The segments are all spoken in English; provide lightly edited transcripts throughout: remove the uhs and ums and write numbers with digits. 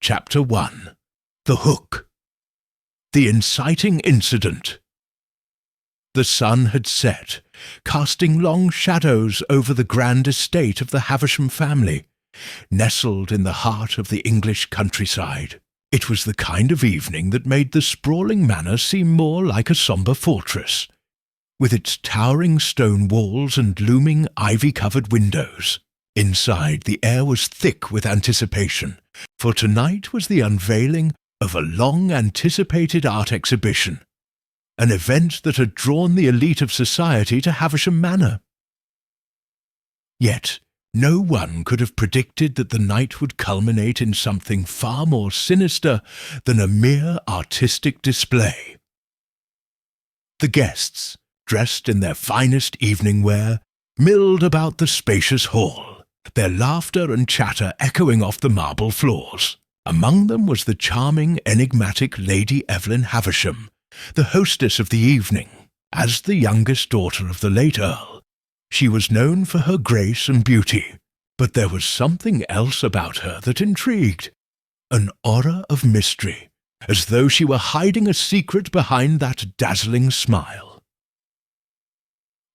Chapter 1. The Hook. The Inciting Incident. The sun had set, casting long shadows over the grand estate of the Havisham family, nestled in the heart of the English countryside. It was the kind of evening that made the sprawling manor seem more like a sombre fortress, with its towering stone walls and looming ivy-covered windows. Inside, the air was thick with anticipation, for tonight was the unveiling of a long-anticipated art exhibition, an event that had drawn the elite of society to Havisham Manor. Yet, no one could have predicted that the night would culminate in something far more sinister than a mere artistic display. The guests, dressed in their finest evening wear, milled about the spacious hall, their laughter and chatter echoing off the marble floors. Among them was the charming, enigmatic Lady Evelyn Havisham, the hostess of the evening. As the youngest daughter of the late Earl, she was known for her grace and beauty, but there was something else about her that intrigued, an aura of mystery, as though she were hiding a secret behind that dazzling smile.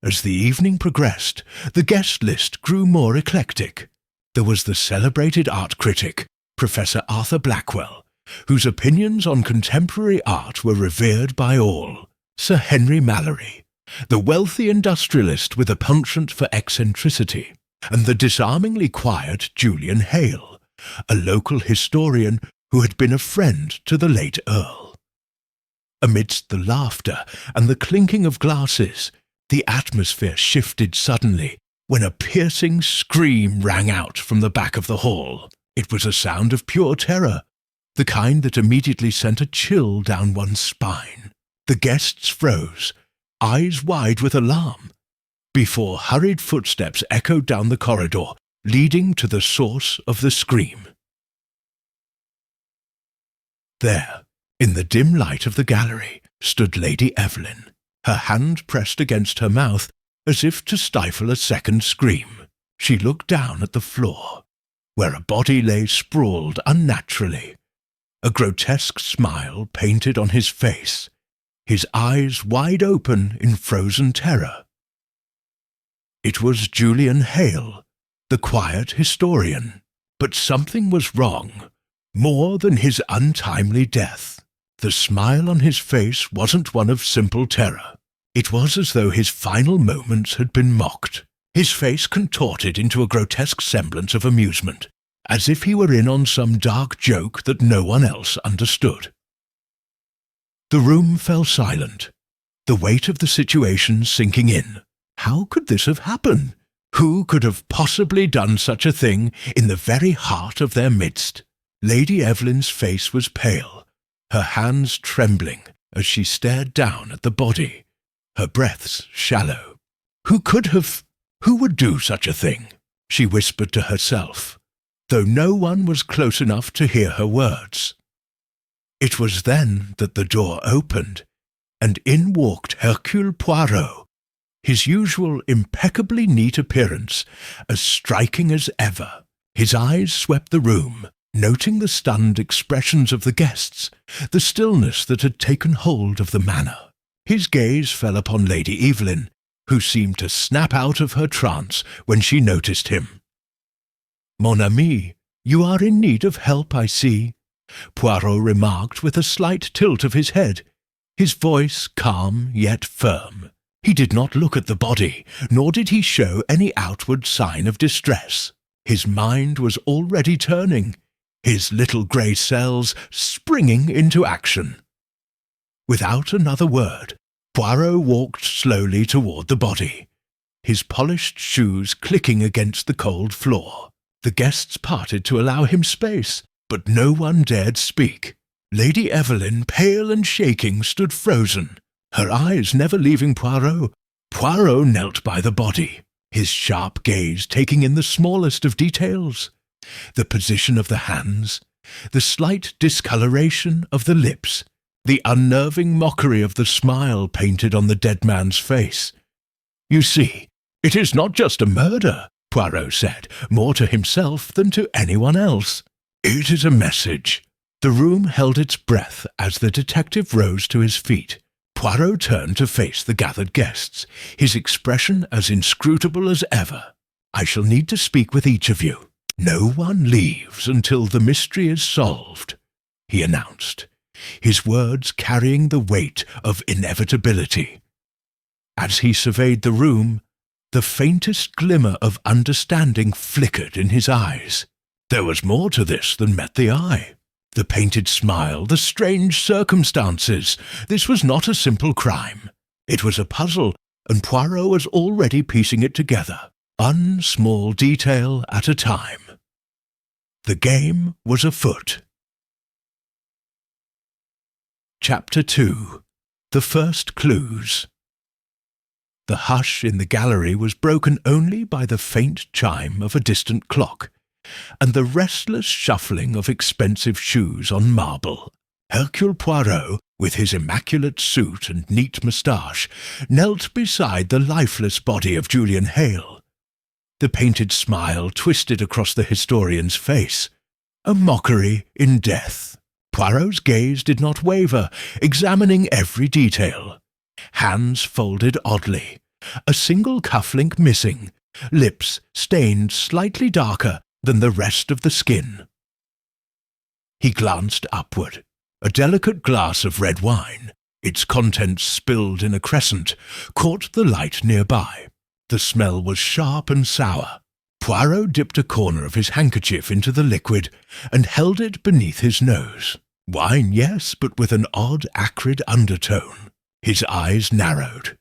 As the evening progressed, the guest list grew more eclectic. There was the celebrated art critic, Professor Arthur Blackwell, whose opinions on contemporary art were revered by all; Sir Henry Mallory, the wealthy industrialist with a penchant for eccentricity; and the disarmingly quiet Julian Hale, a local historian who had been a friend to the late Earl. Amidst the laughter and the clinking of glasses, the atmosphere shifted suddenly when a piercing scream rang out from the back of the hall. It was a sound of pure terror, the kind that immediately sent a chill down one's spine. The guests froze, eyes wide with alarm, before hurried footsteps echoed down the corridor, leading to the source of the scream. There, in the dim light of the gallery, stood Lady Evelyn, her hand pressed against her mouth as if to stifle a second scream. She looked down at the floor, where a body lay sprawled unnaturally, a grotesque smile painted on his face, his eyes wide open in frozen terror. It was Julian Hale, the quiet historian, but something was wrong, more than his untimely death. The smile on his face wasn't one of simple terror. It was as though his final moments had been mocked, his face contorted into a grotesque semblance of amusement, as if he were in on some dark joke that no one else understood. The room fell silent, the weight of the situation sinking in. How could this have happened? Who could have possibly done such a thing in the very heart of their midst? Lady Evelyn's face was pale, her hands trembling as she stared down at the body, her breaths shallow. Who would do such a thing? She whispered to herself, though no one was close enough to hear her words. It was then that the door opened, and in walked Hercule Poirot, his usual impeccably neat appearance as striking as ever. His eyes swept the room, noting the stunned expressions of the guests, the stillness that had taken hold of the manor. His gaze fell upon Lady Evelyn, who seemed to snap out of her trance when she noticed him. "Mon ami, you are in need of help, I see," Poirot remarked with a slight tilt of his head, his voice calm yet firm. He did not look at the body, nor did he show any outward sign of distress. His mind was already turning, his little grey cells springing into action. Without another word, Poirot walked slowly toward the body, his polished shoes clicking against the cold floor. The guests parted to allow him space, but no one dared speak. Lady Evelyn, pale and shaking, stood frozen, her eyes never leaving Poirot. Poirot knelt by the body, his sharp gaze taking in the smallest of details, the position of the hands, the slight discoloration of the lips, the unnerving mockery of the smile painted on the dead man's face. "You see, it is not just a murder," Poirot said, more to himself than to anyone else. It is a message." The room held its breath as the detective rose to his feet. Poirot turned to face the gathered guests, his expression as inscrutable as ever. "I shall need to speak with each of you. No one leaves until the mystery is solved," he announced, his words carrying the weight of inevitability. As he surveyed the room, the faintest glimmer of understanding flickered in his eyes. There was more to this than met the eye. The painted smile, the strange circumstances. This was not a simple crime. It was a puzzle, and Poirot was already piecing it together, one small detail at a time. The game was afoot. Chapter 2. The First Clues. The hush in the gallery was broken only by the faint chime of a distant clock, and the restless shuffling of expensive shoes on marble. Hercule Poirot, with his immaculate suit and neat moustache, knelt beside the lifeless body of Julian Hale. The painted smile twisted across the historian's face, a mockery in death. Poirot's gaze did not waver, examining every detail. Hands folded oddly, a single cufflink missing, lips stained slightly darker than the rest of the skin. He glanced upward. A delicate glass of red wine, its contents spilled in a crescent, caught the light nearby. The smell was sharp and sour. Poirot dipped a corner of his handkerchief into the liquid and held it beneath his nose. Wine, yes, but with an odd, acrid undertone. His eyes narrowed.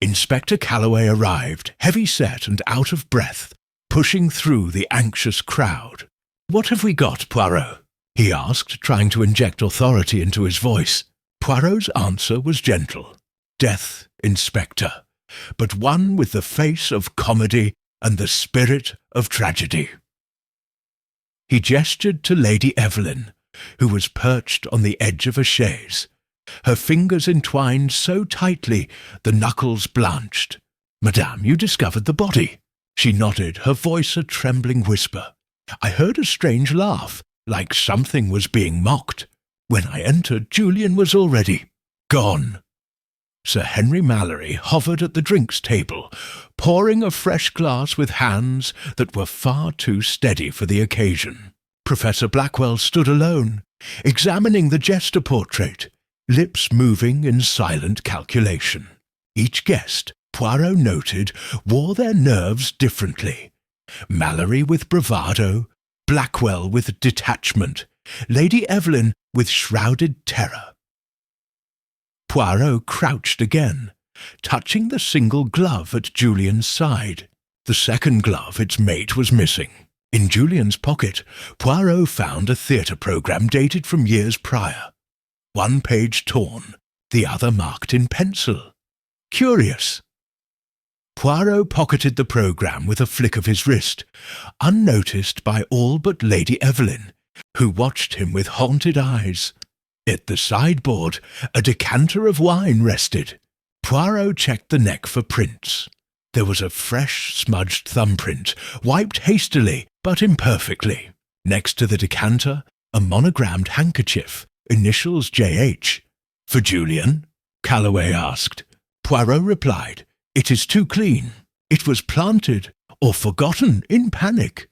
Inspector Calloway arrived, heavy-set and out of breath, pushing through the anxious crowd. "What have we got, Poirot?" he asked, trying to inject authority into his voice. Poirot's answer was gentle. "Death, Inspector, but one with the face of comedy and the spirit of tragedy." He gestured to Lady Evelyn, who was perched on the edge of a chaise, her fingers entwined so tightly the knuckles blanched. "Madame, you discovered the body." She nodded, her voice a trembling whisper. "I heard a strange laugh, like something was being mocked. When I entered, Julian was already gone." Sir Henry Mallory hovered at the drinks table, pouring a fresh glass with hands that were far too steady for the occasion. Professor Blackwell stood alone, examining the Jester portrait, lips moving in silent calculation. Each guest, Poirot noted, wore their nerves differently. Mallory with bravado, Blackwell with detachment, Lady Evelyn with shrouded terror. Poirot crouched again, touching the single glove at Julian's side. The second glove, its mate, was missing. In Julian's pocket, Poirot found a theatre programme dated from years prior. One page torn, the other marked in pencil. Curious. Poirot pocketed the programme with a flick of his wrist, unnoticed by all but Lady Evelyn, who watched him with haunted eyes. At the sideboard, a decanter of wine rested. Poirot checked the neck for prints. There was a fresh, smudged thumbprint, wiped hastily but imperfectly. Next to the decanter, a monogrammed handkerchief, initials J.H. "For Julian?" Calloway asked. Poirot replied, "It is too clean. It was planted or forgotten in panic."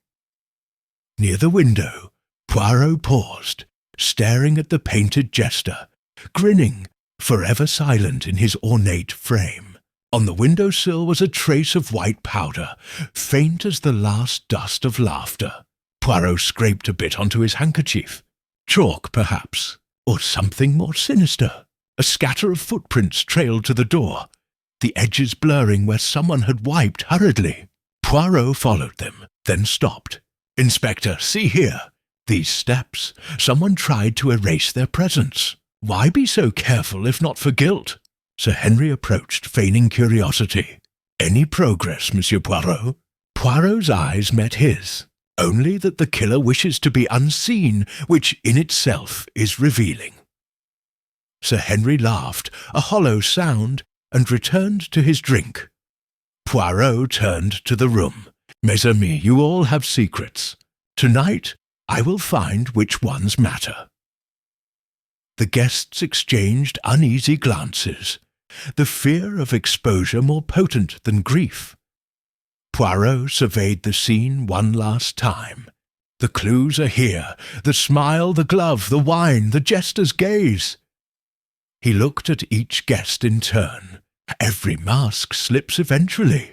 Near the window, Poirot paused, staring at the painted Jester, grinning, forever silent in his ornate frame. On the window-sill was a trace of white powder, faint as the last dust of laughter. Poirot scraped a bit onto his handkerchief. Chalk, perhaps, or something more sinister. A scatter of footprints trailed to the door, the edges blurring where someone had wiped hurriedly. Poirot followed them, then stopped. "Inspector, see here. These steps. Someone tried to erase their presence. Why be so careful if not for guilt?" Sir Henry approached, feigning curiosity. "Any progress, Monsieur Poirot?" Poirot's eyes met his. "Only that the killer wishes to be unseen, which in itself is revealing." Sir Henry laughed, a hollow sound, and returned to his drink. Poirot turned to the room. "Mes amis, you all have secrets. Tonight, I will find which ones matter." The guests exchanged uneasy glances, the fear of exposure more potent than grief. Poirot surveyed the scene one last time. The clues are here, the smile, the glove, the wine, the jester's gaze. He looked at each guest in turn. Every mask slips eventually.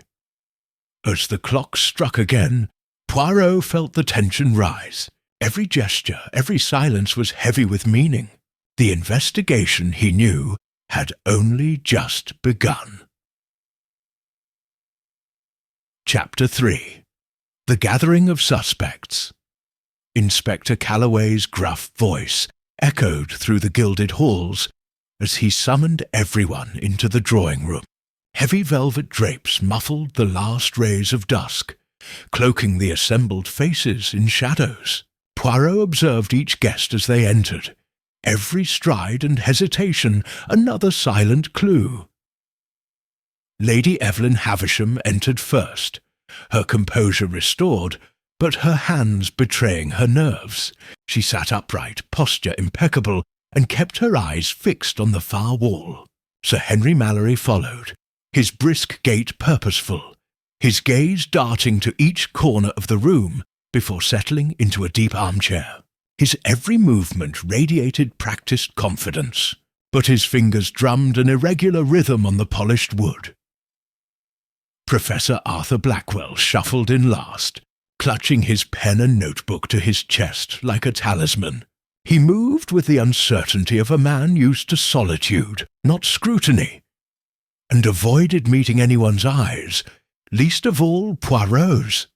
As the clock struck again, Poirot felt the tension rise. Every gesture, every silence was heavy with meaning. The investigation, he knew, had only just begun. Chapter 3. The Gathering of Suspects. Inspector Calloway's gruff voice echoed through the gilded halls as he summoned everyone into the drawing-room. Heavy velvet drapes muffled the last rays of dusk, cloaking the assembled faces in shadows. Poirot observed each guest as they entered. Every stride and hesitation another silent clue. Lady Evelyn Havisham entered first, her composure restored, but her hands betraying her nerves. She sat upright, posture impeccable, and kept her eyes fixed on the far wall. Sir Henry Mallory followed, his brisk gait purposeful, his gaze darting to each corner of the room before settling into a deep armchair. His every movement radiated practised confidence, but his fingers drummed an irregular rhythm on the polished wood. Professor Arthur Blackwell shuffled in last, clutching his pen and notebook to his chest like a talisman. He moved with the uncertainty of a man used to solitude, not scrutiny, and avoided meeting anyone's eyes, least of all Poirot's.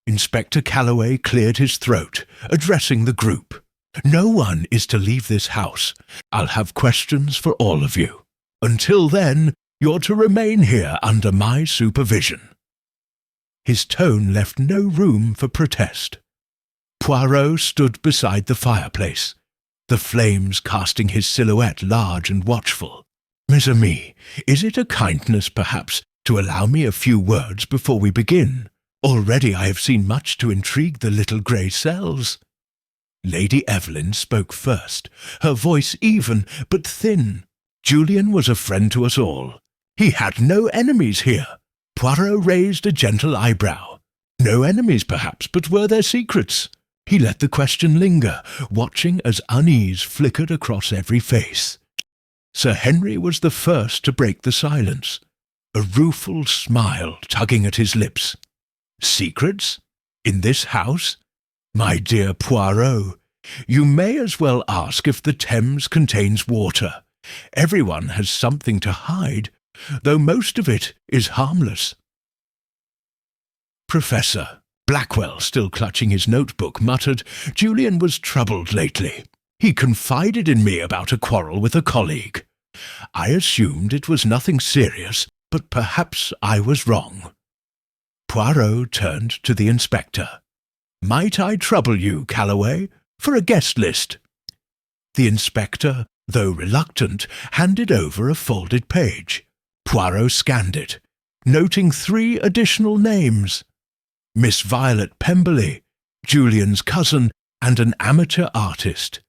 Inspector Calloway cleared his throat, addressing the group. "No one is to leave this house. I'll have questions for all of you. Until then, you're to remain here under my supervision." His tone left no room for protest. Poirot stood beside the fireplace, the flames casting his silhouette large and watchful. "Mes amis, is it a kindness, perhaps, to allow me a few words before we begin? Already I have seen much to intrigue the little grey cells." Lady Evelyn spoke first, her voice even but thin. "Julian was a friend to us all. He had no enemies here." Poirot raised a gentle eyebrow. No enemies, perhaps, but were there secrets? He let the question linger, watching as unease flickered across every face. Sir Henry was the first to break the silence, a rueful smile tugging at his lips. "Secrets? In this house? My dear Poirot, you may as well ask if the Thames contains water. Everyone has something to hide, though most of it is harmless." Professor Blackwell, still clutching his notebook, muttered, "Julian was troubled lately. He confided in me about a quarrel with a colleague. I assumed it was nothing serious, but perhaps I was wrong." Poirot turned to the inspector. "Might I trouble you, Calloway, for a guest list?" The inspector, though reluctant, handed over a folded page. Poirot scanned it, noting 3 additional names: Miss Violet Pemberley, Julian's cousin and an amateur artist;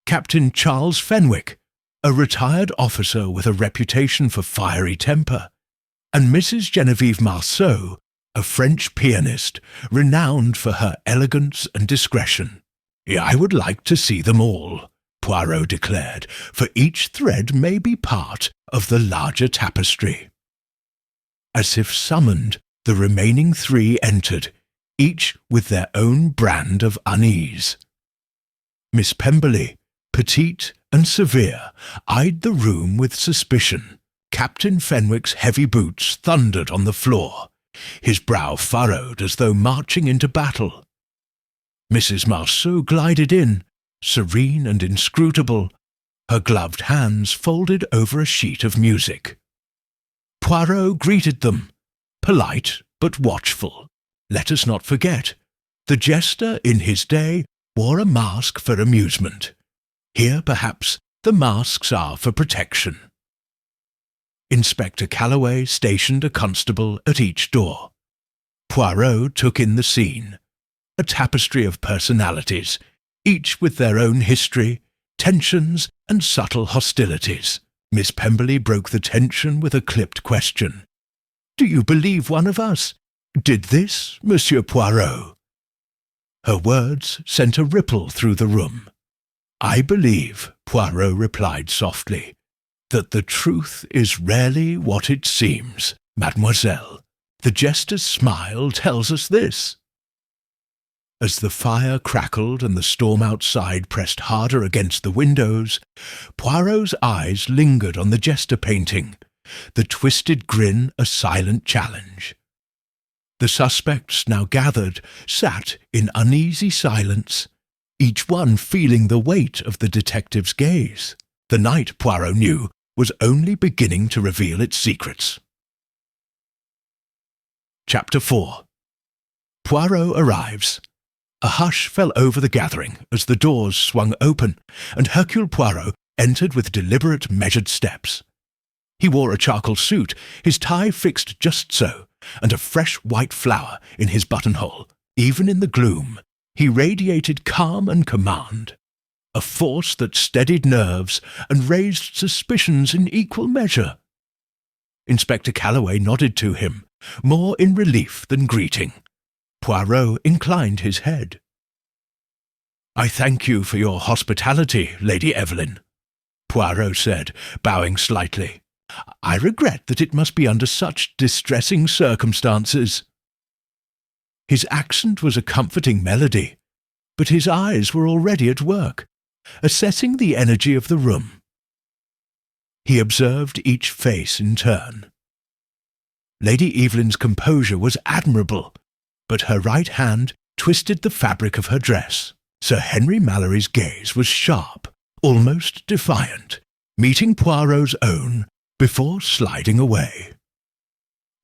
Captain Charles Fenwick, a retired officer with a reputation for fiery temper; and Mrs. Genevieve Marceau, a French pianist, renowned for her elegance and discretion. "I would like to see them all," Poirot declared, "for each thread may be part of the larger tapestry." As if summoned, the remaining 3 entered, each with their own brand of unease. Miss Pemberley, petite and severe, eyed the room with suspicion. Captain Fenwick's heavy boots thundered on the floor, his brow furrowed as though marching into battle. Mrs. Marceau glided in, serene and inscrutable, her gloved hands folded over a sheet of music. Poirot greeted them, polite but watchful. Let us not forget, the jester in his day wore a mask for amusement. Here, perhaps, the masks are for protection. Inspector Calloway stationed a constable at each door. Poirot took in the scene. a tapestry of personalities, each with their own history, tensions, and subtle hostilities. Miss Pemberley broke the tension with a clipped question. "Do you believe one of us? Did this, Monsieur Poirot?" Her words sent a ripple through the room. "I believe," Poirot replied softly, "that the truth is rarely what it seems, mademoiselle. The jester's smile tells us this." As the fire crackled and the storm outside pressed harder against the windows, Poirot's eyes lingered on the jester painting, the twisted grin a silent challenge. The suspects now gathered, sat in uneasy silence, each one feeling the weight of the detective's gaze. The night, Poirot knew, was only beginning to reveal its secrets. Chapter 4. Poirot arrives. A hush fell over the gathering as the doors swung open, and Hercule Poirot entered with deliberate, measured steps. He wore a charcoal suit, his tie fixed just so, and a fresh white flower in his buttonhole. Even in the gloom, he radiated calm and command, a force that steadied nerves and raised suspicions in equal measure. Inspector Calloway nodded to him, more in relief than greeting. Poirot inclined his head. "I thank you for your hospitality, Lady Evelyn," Poirot said, bowing slightly. "I regret that it must be under such distressing circumstances." His accent was a comforting melody, but his eyes were already at work, assessing the energy of the room. He observed each face in turn. Lady Evelyn's composure was admirable, but her right hand twisted the fabric of her dress. Sir Henry Mallory's gaze was sharp, almost defiant, meeting Poirot's own before sliding away.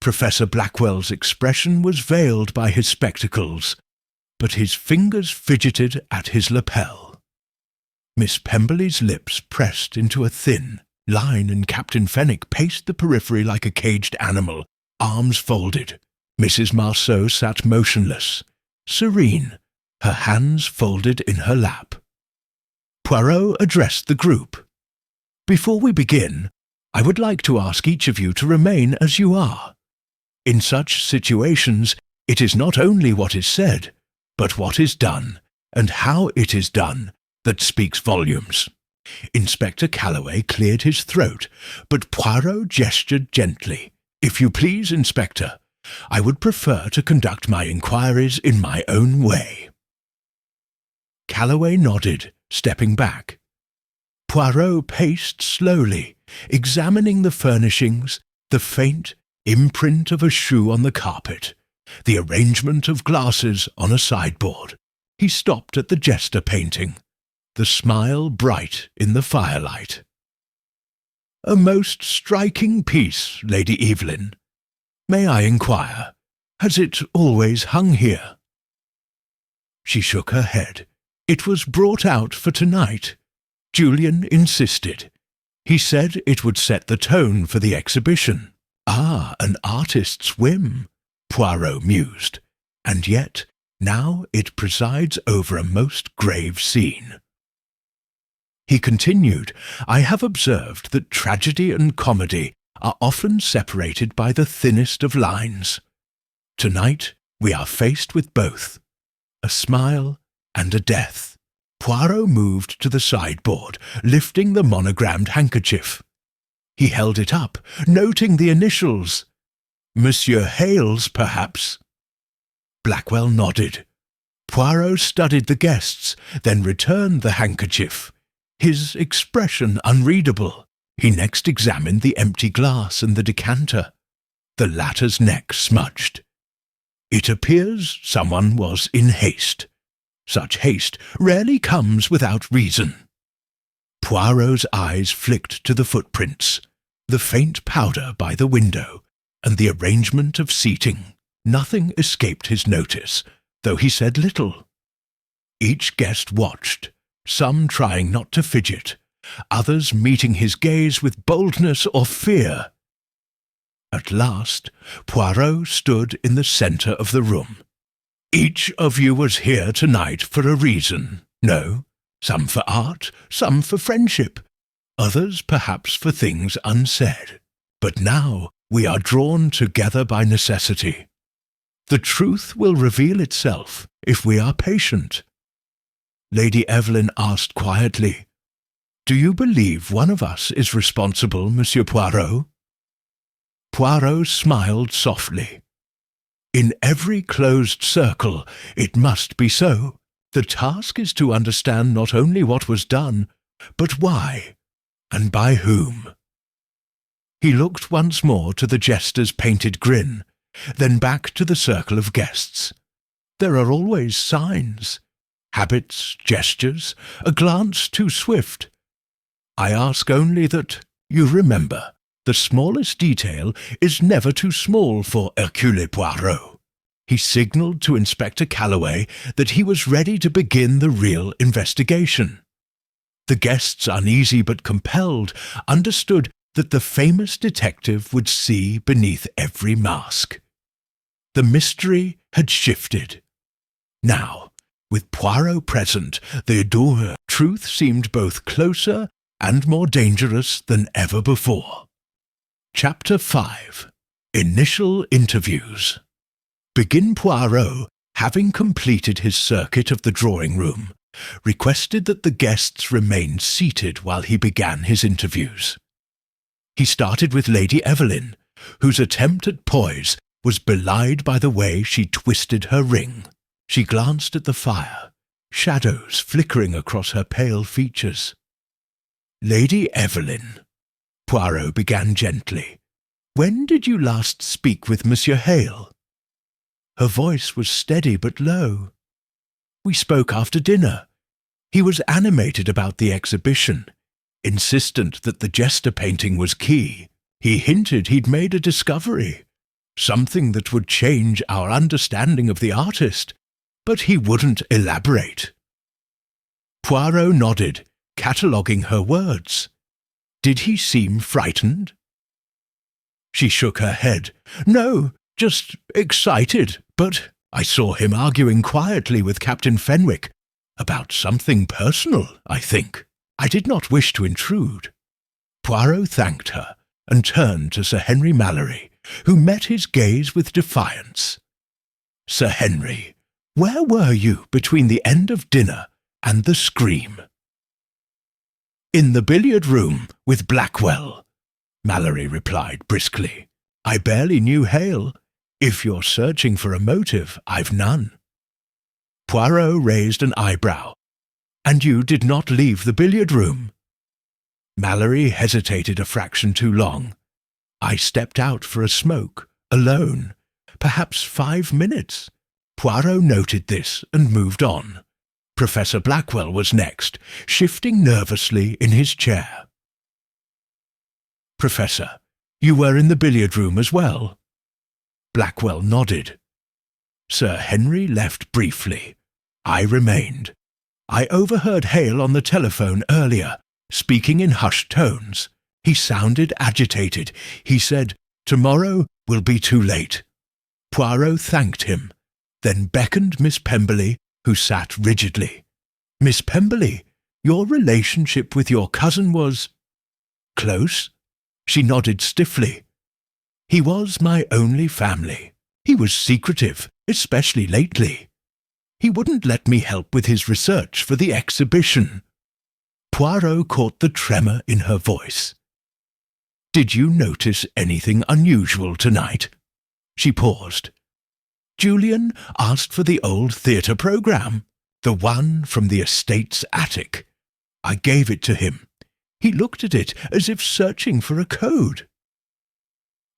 Professor Blackwell's expression was veiled by his spectacles, but his fingers fidgeted at his lapel. Miss Pemberley's lips pressed into a thin line, and Captain Fenwick paced the periphery like a caged animal, arms folded. Mrs. Marceau sat motionless, serene, her hands folded in her lap. Poirot addressed the group. "Before we begin, I would like to ask each of you to remain as you are. In such situations, it is not only what is said, but what is done, and how it is done, that speaks volumes." Inspector Calloway cleared his throat, but Poirot gestured gently. "If you please, Inspector, I would prefer to conduct my inquiries in my own way." Calloway nodded, stepping back. Poirot paced slowly, examining the furnishings, the faint imprint of a shoe on the carpet, the arrangement of glasses on a sideboard. He stopped at the jester painting, the smile bright in the firelight. "A most striking piece, Lady Evelyn. May I inquire, has it always hung here?" She shook her head. "It was brought out for tonight. Julian insisted. He said it would set the tone for the exhibition." "Ah, an artist's whim," Poirot mused. "And yet, now it presides over a most grave scene." He continued, "I have observed that tragedy and comedy are often separated by the thinnest of lines. Tonight we are faced with both, a smile and a death." Poirot moved to the sideboard, lifting the monogrammed handkerchief. He held it up, noting the initials. "Monsieur Hales, perhaps?" Blackwell nodded. Poirot studied the guests, then returned the handkerchief, his expression unreadable. He next examined the empty glass and the decanter, the latter's neck smudged. "It appears someone was in haste. Such haste rarely comes without reason." Poirot's eyes flicked to the footprints, the faint powder by the window, and the arrangement of seating. Nothing escaped his notice, though he said little. Each guest watched, some trying not to fidget, others meeting his gaze with boldness or fear. At last, Poirot stood in the centre of the room. Each of you was here tonight for a reason. No, some for art, some for friendship, others perhaps for things unsaid. But now we are drawn together by necessity. The truth will reveal itself if we are patient. Lady Evelyn asked quietly, "Do you believe one of us is responsible, Monsieur Poirot?" Poirot smiled softly. "In every closed circle it must be so. The task is to understand not only what was done, but why, and by whom." He looked once more to the jester's painted grin, then back to the circle of guests. There are always signs, habits, gestures, a glance too swift. I ask only that you remember, the smallest detail is never too small for Hercule Poirot. He signalled to Inspector Calloway that he was ready to begin the real investigation. The guests, uneasy but compelled, understood that the famous detective would see beneath every mask. The mystery had shifted. Now, with Poirot present, the truth seemed both closer and more dangerous than ever before. Chapter 5. Initial Interviews. Poirot, having completed his circuit of the drawing-room, requested that the guests remain seated while he began his interviews. He started with Lady Evelyn, whose attempt at poise was belied by the way she twisted her ring. She glanced at the fire, shadows flickering across her pale features. "Lady Evelyn," Poirot began gently, "when did you last speak with Monsieur Hale?" Her voice was steady but low. "We spoke after dinner. He was animated about the exhibition, insistent that the Jester painting was key. He hinted he'd made a discovery, something that would change our understanding of the artist, but he wouldn't elaborate." Poirot nodded, cataloguing her words. "Did he seem frightened?" She shook her head. "No, just excited, but I saw him arguing quietly with Captain Fenwick about something personal, I think. I did not wish to intrude." Poirot thanked her and turned to Sir Henry Mallory, who met his gaze with defiance. "Sir Henry, where were you between the end of dinner and the scream?" "In the billiard-room with Blackwell," Mallory replied briskly. "I barely knew Hale. If you're searching for a motive, I've none." Poirot raised an eyebrow. "And you did not leave the billiard-room?" Mallory hesitated a fraction too long. "I stepped out for a smoke, alone. Perhaps 5 minutes." Poirot noted this and moved on. Professor Blackwell was next, shifting nervously in his chair. "Professor, you were in the billiard-room as well?" Blackwell nodded. "Sir Henry left briefly. I remained. I overheard Hale on the telephone earlier, speaking in hushed tones. He sounded agitated. He said, 'Tomorrow will be too late.'" Poirot thanked him, then beckoned Miss Pemberley, who sat rigidly. "Miss Pemberley, your relationship with your cousin was close?" She nodded stiffly. "He was my only family. He was secretive, especially lately. He wouldn't let me help with his research for the exhibition." Poirot caught the tremor in her voice. "Did you notice anything unusual tonight?" She paused. "Julian asked for the old theatre programme, the one from the estate's attic. I gave it to him. He looked at it as if searching for a code."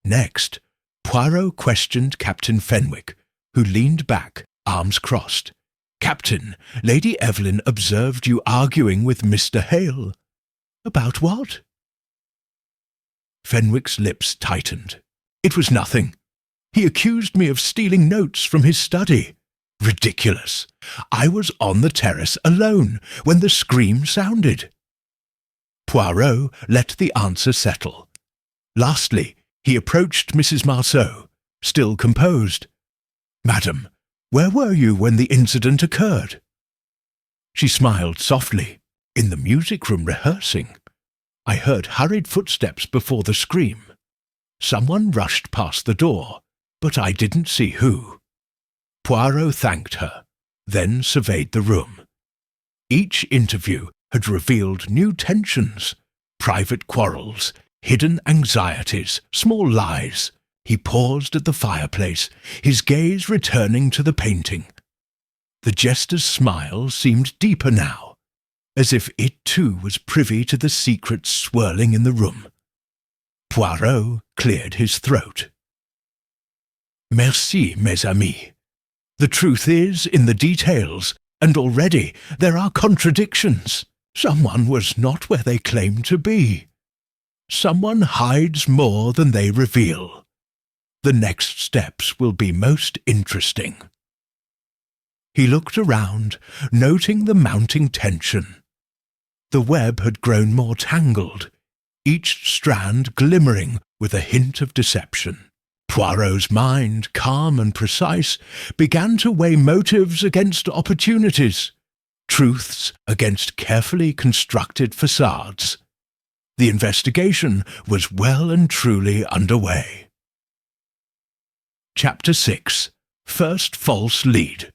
Next, Poirot questioned Captain Fenwick, who leaned back, arms crossed. "Captain, Lady Evelyn observed you arguing with Mr. Hale." "About what?" Fenwick's lips tightened. "It was nothing. He accused me of stealing notes from his study. Ridiculous. I was on the terrace alone when the scream sounded." Poirot let the answer settle. Lastly, he approached Mrs. Marceau, still composed. "Madam, Where were you when the incident occurred?" She smiled softly. "In the music room rehearsing. I heard hurried footsteps before the scream. Someone rushed past the door, but I didn't see who." Poirot thanked her, then surveyed the room. Each interview had revealed new tensions, private quarrels, hidden anxieties, small lies. He paused at the fireplace, his gaze returning to the painting. The jester's smile seemed deeper now, as if it too was privy to the secrets swirling in the room. Poirot cleared his throat. "Merci, mes amis. The truth is in the details, and already there are contradictions. Someone was not where they claim to be. Someone hides more than they reveal. The next steps will be most interesting." He looked around, noting the mounting tension. The web had grown more tangled, each strand glimmering with a hint of deception. Poirot's mind, calm and precise, began to weigh motives against opportunities, truths against carefully constructed facades. The investigation was well and truly underway. Chapter 6. First False Lead.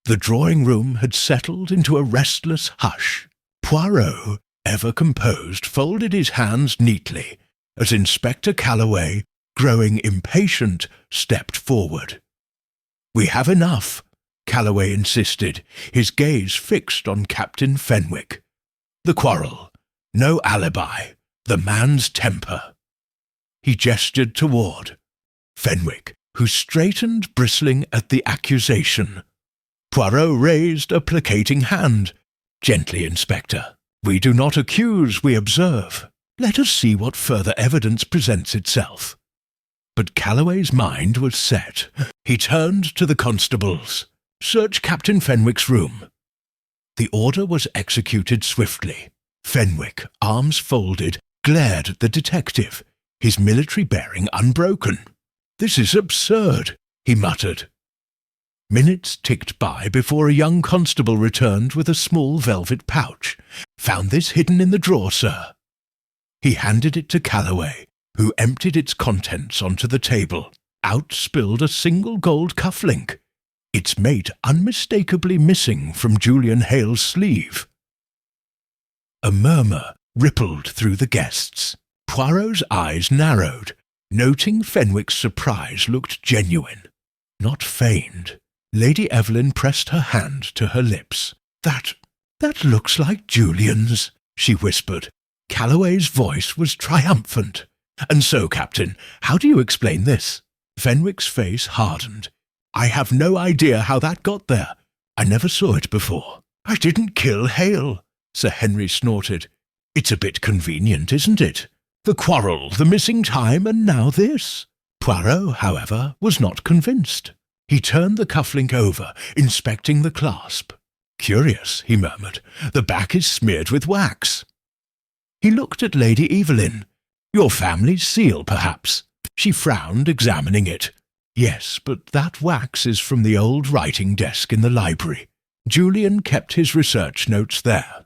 The drawing-room had settled into a restless hush. Poirot, ever composed, folded his hands neatly as Inspector Calloway, growing impatient, stepped forward. "We have enough," Calloway insisted, his gaze fixed on Captain Fenwick. "The quarrel. No alibi. The man's temper." He gestured toward Fenwick, who straightened, bristling at the accusation. Poirot raised a placating hand. "Gently, Inspector. We do not accuse, we observe. Let us see what further evidence presents itself." But Calloway's mind was set. He turned to the constables. "Search Captain Fenwick's room." The order was executed swiftly. Fenwick, arms folded, glared at the detective, his military bearing unbroken. "This is absurd," he muttered. Minutes ticked by before a young constable returned with a small velvet pouch. "Found this hidden in the drawer, sir." He handed it to Calloway, who emptied its contents onto the table. Out spilled a single gold cufflink, its mate unmistakably missing from Julian Hale's sleeve. A murmur rippled through the guests. Poirot's eyes narrowed. Noting Fenwick's surprise looked genuine, not feigned. Lady Evelyn pressed her hand to her lips. That looks like Julian's," she whispered. Calloway's voice was triumphant. "And so, Captain, how do you explain this?" Fenwick's face hardened. "I have no idea how that got there. I never saw it before." "I didn't kill Hale," Sir Henry snorted. "It's a bit convenient, isn't it? The quarrel, the missing time, and now this." Poirot, however, was not convinced. He turned the cufflink over, inspecting the clasp. "Curious," he murmured. "The back is smeared with wax." He looked at Lady Evelyn. "Your family's seal, perhaps?" She frowned, examining it. "Yes, but that wax is from the old writing desk in the library. Julian kept his research notes there."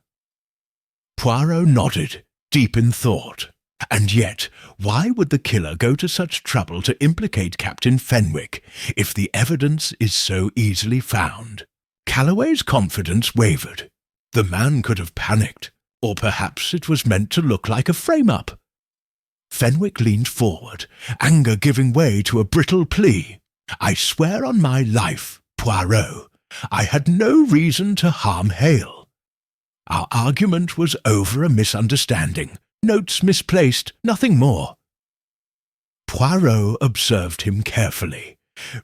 Poirot nodded, deep in thought. And yet, why would the killer go to such trouble to implicate Captain Fenwick if the evidence is so easily found? Calloway's confidence wavered. The man could have panicked, or perhaps it was meant to look like a frame-up. Fenwick leaned forward, anger giving way to a brittle plea. "I swear on my life, Poirot, I had no reason to harm Hale. Our argument was over a misunderstanding. Notes misplaced, nothing more." Poirot observed him carefully,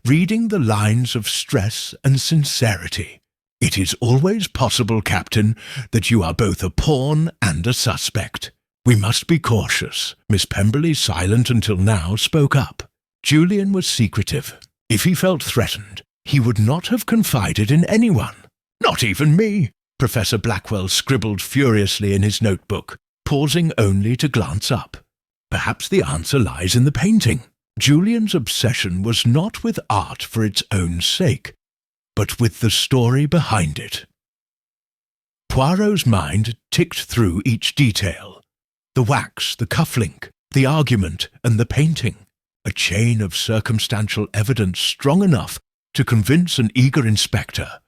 reading the lines of stress and sincerity. "It is always possible, Captain, that you are both a pawn and a suspect. We must be cautious." Miss Pemberley, silent until now, spoke up. Julian was secretive. If he felt threatened, he would not have confided in anyone. "Not even me," Professor Blackwell scribbled furiously in his notebook, pausing only to glance up. Perhaps the answer lies in the painting. Julian's obsession was not with art for its own sake, but with the story behind it. Poirot's mind ticked through each detail. The wax, the cufflink, the argument, and the painting. A chain of circumstantial evidence strong enough to convince an eager inspector.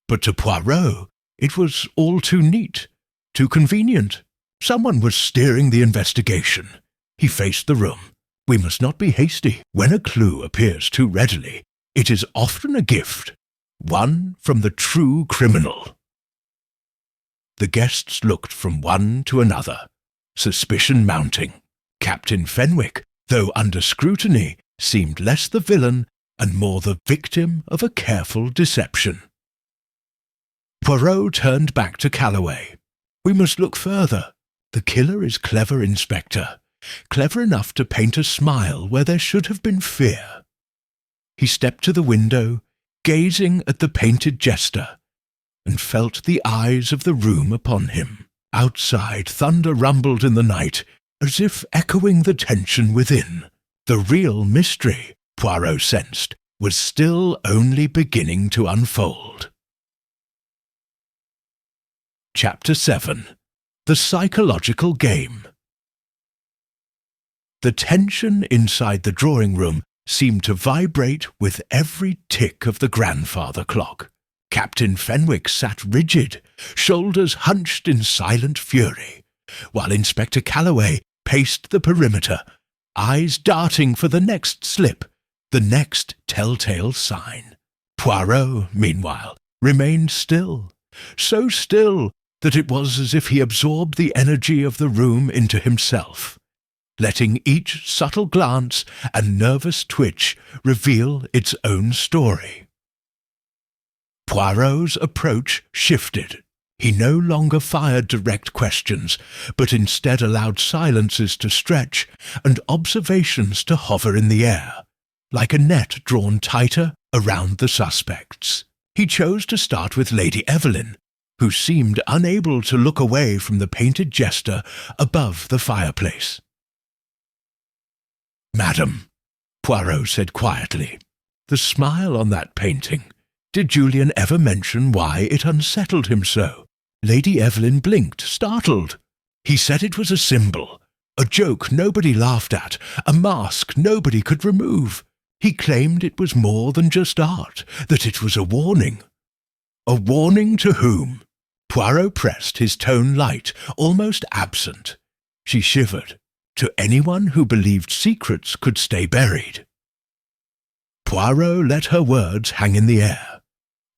But to Poirot, it was all too neat, too convenient. Someone was steering the investigation. He faced the room. We must not be hasty. When a clue appears too readily, it is often a gift, one from the true criminal. The guests looked from one to another, suspicion mounting. Captain Fenwick, though under scrutiny, seemed less the villain and more the victim of a careful deception. Poirot turned back to Calloway. We must look further. The killer is clever, Inspector. Clever enough to paint a smile where there should have been fear. He stepped to the window, gazing at the painted Jester, and felt the eyes of the room upon him. Outside, thunder rumbled in the night, as if echoing the tension within. The real mystery, Poirot sensed, was still only beginning to unfold. Chapter 7. The Psychological Game. The tension inside the drawing room seemed to vibrate with every tick of the grandfather clock. Captain Fenwick sat rigid, shoulders hunched in silent fury, while Inspector Calloway paced the perimeter, eyes darting for the next slip, the next telltale sign. Poirot, meanwhile, remained still, so still that it was as if he absorbed the energy of the room into himself, letting each subtle glance and nervous twitch reveal its own story. Poirot's approach shifted. He no longer fired direct questions, but instead allowed silences to stretch and observations to hover in the air, like a net drawn tighter around the suspects. He chose to start with Lady Evelyn, who seemed unable to look away from the painted Jester above the fireplace. "Madam," Poirot said quietly, "the smile on that painting. Did Julian ever mention why it unsettled him so?" Lady Evelyn blinked, startled. "He said it was a symbol, a joke nobody laughed at, a mask nobody could remove. He claimed it was more than just art, that it was a warning." "A warning to whom?" Poirot pressed, his tone light, almost absent. She shivered. "To anyone who believed secrets could stay buried." Poirot let her words hang in the air,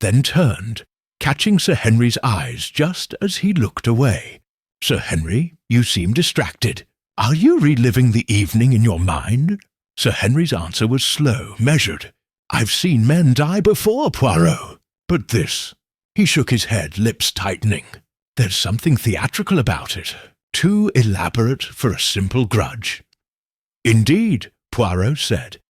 then turned, catching Sir Henry's eyes just as he looked away. "Sir Henry, you seem distracted. Are you reliving the evening in your mind?" Sir Henry's answer was slow, measured. "I've seen men die before, Poirot. But this—" He shook his head, lips tightening. "There's something theatrical about it. Too elaborate for a simple grudge." "Indeed," Poirot said,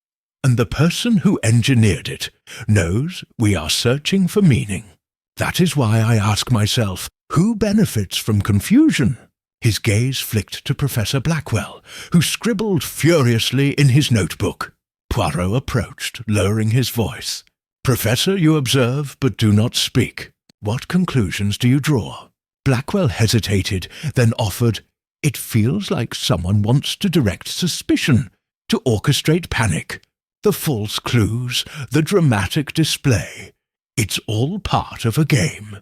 "and the person who engineered it knows we are searching for meaning. That is why I ask myself, who benefits from confusion?" His gaze flicked to Professor Blackwell, who scribbled furiously in his notebook. Poirot approached, lowering his voice. "Professor, you observe, but do not speak. What conclusions do you draw?" Blackwell hesitated, then offered, "It feels like someone wants to direct suspicion, to orchestrate panic. The false clues, the dramatic display. It's all part of a game."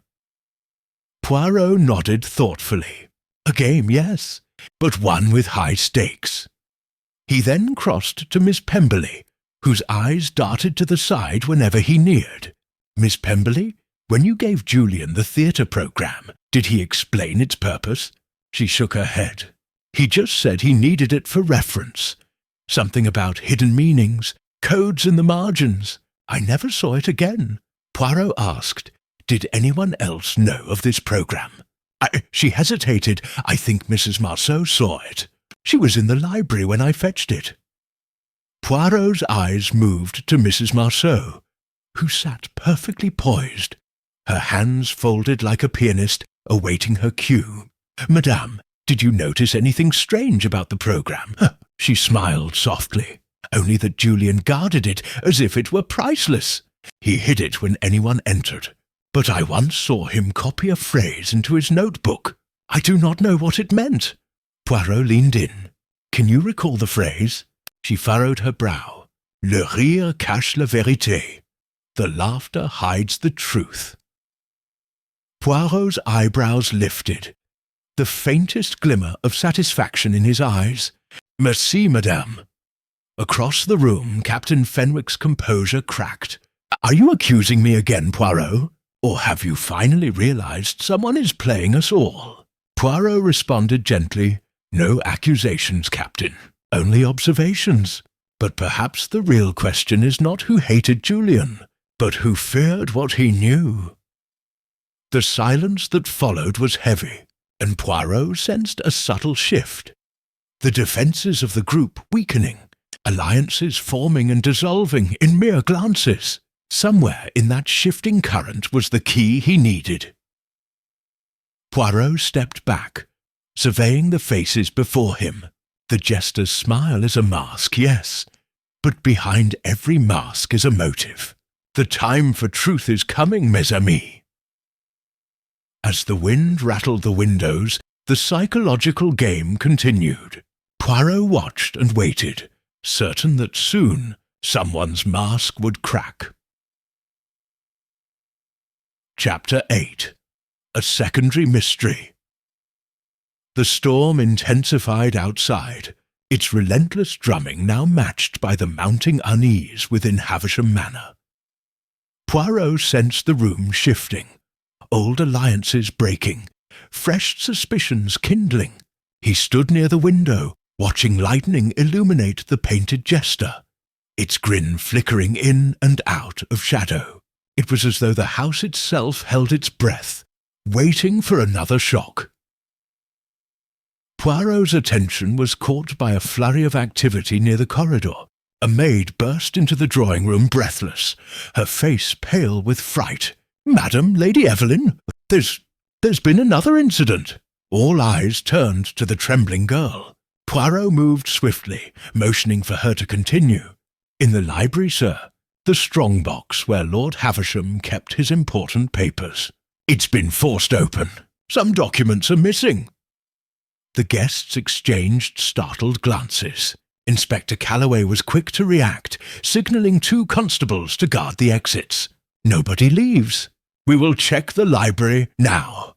Poirot nodded thoughtfully. "A game, yes, but one with high stakes." He then crossed to Miss Pemberley, whose eyes darted to the side whenever he neared. "Miss Pemberley, when you gave Julian the theatre programme, did he explain its purpose?" She shook her head. "He just said he needed it for reference. Something about hidden meanings, codes in the margins. I never saw it again." Poirot asked, "Did anyone else know of this programme?" She hesitated. "I think Mrs. Marceau saw it. She was in the library when I fetched it." Poirot's eyes moved to Mrs. Marceau, who sat perfectly poised, her hands folded like a pianist awaiting her cue. "Madame, did you notice anything strange about the programme?" She smiled softly. only that Julian guarded it as if it were priceless. He hid it when anyone entered, but I once saw him copy a phrase into his notebook. I do not know what it meant. Poirot leaned in. Can you recall the phrase? She furrowed her brow. Le rire cache la vérité. The laughter hides the truth. Poirot's eyebrows lifted, the faintest glimmer of satisfaction in his eyes. Merci, madame. Across the room, Captain Fenwick's composure cracked. Are you accusing me again, Poirot? Or have you finally realized someone is playing us all? Poirot responded gently. No accusations, Captain. Only observations. But perhaps the real question is not who hated Julian, but who feared what he knew. The silence that followed was heavy, and Poirot sensed a subtle shift. The defences of the group weakening, alliances forming and dissolving in mere glances. Somewhere in that shifting current was the key he needed. Poirot stepped back, surveying the faces before him. The jester's smile is a mask, yes, but behind every mask is a motive. The time for truth is coming, mes amis. As the wind rattled the windows, the psychological game continued. Poirot watched and waited, certain that soon someone's mask would crack. Chapter 8. A Secondary Mystery. The storm intensified outside, its relentless drumming now matched by the mounting unease within Havisham Manor. Poirot sensed the room shifting, old alliances breaking, fresh suspicions kindling. He stood near the window, watching lightning illuminate the painted jester, its grin flickering in and out of shadow. It was as though the house itself held its breath, waiting for another shock. Poirot's attention was caught by a flurry of activity near the corridor. A maid burst into the drawing-room breathless, her face pale with fright. "Madam, Lady Evelyn, there's been another incident." All eyes turned to the trembling girl. Poirot moved swiftly, motioning for her to continue. "In the library, sir. The strong box where Lord Havisham kept his important papers. It's been forced open. Some documents are missing." The guests exchanged startled glances. Inspector Calloway was quick to react, signalling 2 constables to guard the exits. "Nobody leaves. We will check the library now."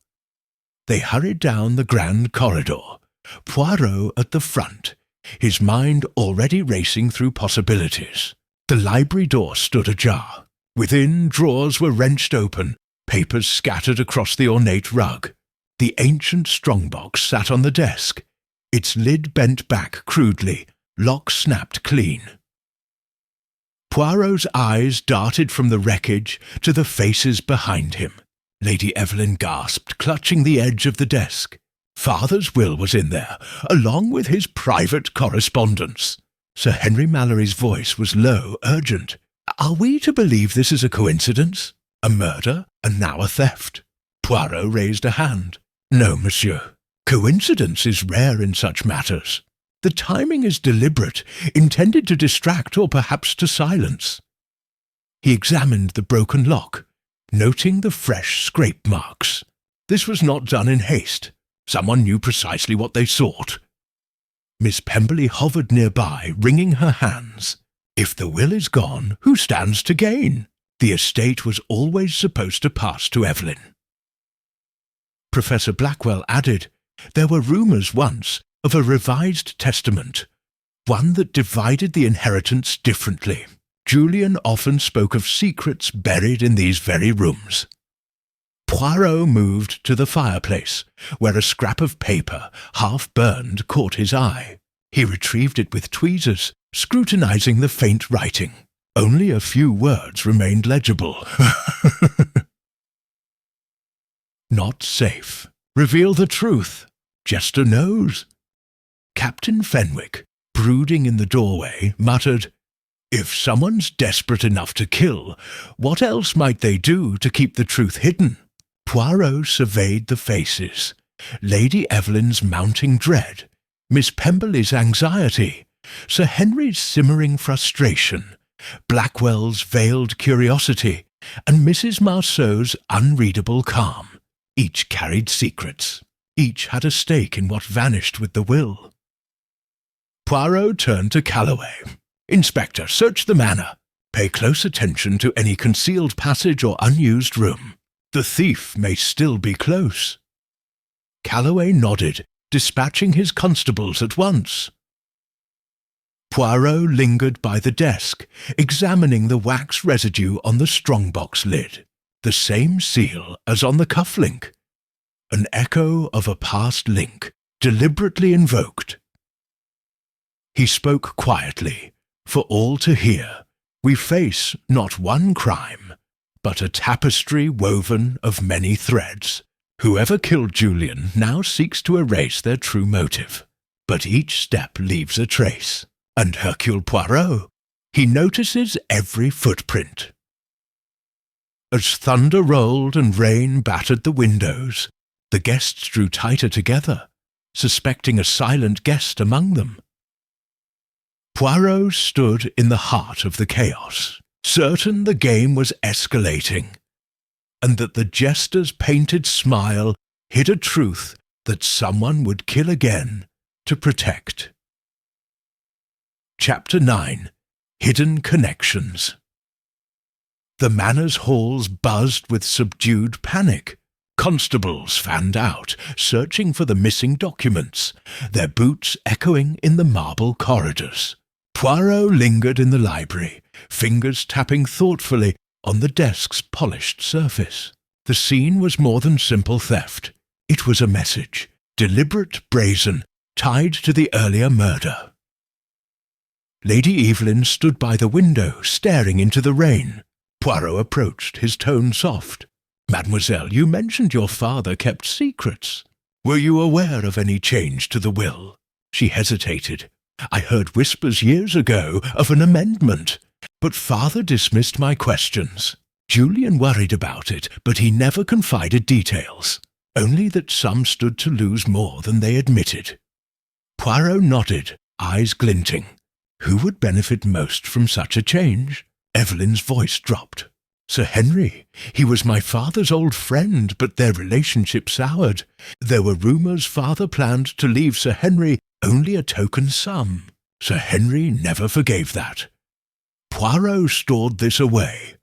They hurried down the grand corridor, Poirot at the front, his mind already racing through possibilities. The library door stood ajar. Within, drawers were wrenched open, papers scattered across the ornate rug. The ancient strongbox sat on the desk, its lid bent back crudely, lock snapped clean. Poirot's eyes darted from the wreckage to the faces behind him. Lady Evelyn gasped, clutching the edge of the desk. Father's will was in there, along with his private correspondence. Sir Henry Mallory's voice was low, urgent. "Are we to believe this is a coincidence? A murder, and now a theft?" Poirot raised a hand. "No, monsieur. Coincidence is rare in such matters. The timing is deliberate, intended to distract or perhaps to silence." He examined the broken lock, noting the fresh scrape marks. This was not done in haste. Someone knew precisely what they sought. Miss Pemberley hovered nearby, wringing her hands. If the will is gone, who stands to gain? The estate was always supposed to pass to Evelyn. Professor Blackwell added, there were rumours once of a revised testament, one that divided the inheritance differently. Julian often spoke of secrets buried in these very rooms. Poirot moved to the fireplace, where a scrap of paper, half-burned, caught his eye. He retrieved it with tweezers, scrutinizing the faint writing. Only a few words remained legible. Not safe. Reveal the truth. Jester knows. Captain Fenwick, brooding in the doorway, muttered, "If someone's desperate enough to kill, what else might they do to keep the truth hidden?" Poirot surveyed the faces. Lady Evelyn's mounting dread, Miss Pemberley's anxiety, Sir Henry's simmering frustration, Blackwell's veiled curiosity, and Mrs. Marceau's unreadable calm. Each carried secrets. Each had a stake in what vanished with the will. Poirot turned to Calloway. "Inspector, search the manor. Pay close attention to any concealed passage or unused room. The thief may still be close." Calloway nodded, dispatching his constables at once. Poirot lingered by the desk, examining the wax residue on the strongbox lid. The same seal as on the cufflink. An echo of a past link, deliberately invoked. He spoke quietly, for all to hear. "We face not one crime, but a tapestry woven of many threads. Whoever killed Julian now seeks to erase their true motive, but each step leaves a trace. And Hercule Poirot, he notices every footprint." As thunder rolled and rain battered the windows, the guests drew tighter together, suspecting a silent guest among them. Poirot stood in the heart of the chaos, certain the game was escalating, and that the jester's painted smile hid a truth that someone would kill again to protect. Chapter 9. Hidden Connections. The manor's halls buzzed with subdued panic. Constables fanned out, searching for the missing documents, their boots echoing in the marble corridors. Poirot lingered in the library, fingers tapping thoughtfully on the desk's polished surface. The scene was more than simple theft. It was a message, deliberate, brazen, tied to the earlier murder. Lady Evelyn stood by the window, staring into the rain. Poirot approached, his tone soft. "Mademoiselle, you mentioned your father kept secrets. Were you aware of any change to the will?" She hesitated. "I heard whispers years ago of an amendment, but father dismissed my questions. Julian worried about it, but he never confided details, only that some stood to lose more than they admitted." Poirot nodded, eyes glinting. Who would benefit most from such a change? Evelyn's voice dropped. "Sir Henry. He was my father's old friend, but their relationship soured. There were rumours father planned to leave Sir Henry only a token sum. Sir Henry never forgave that." Poirot stored this away,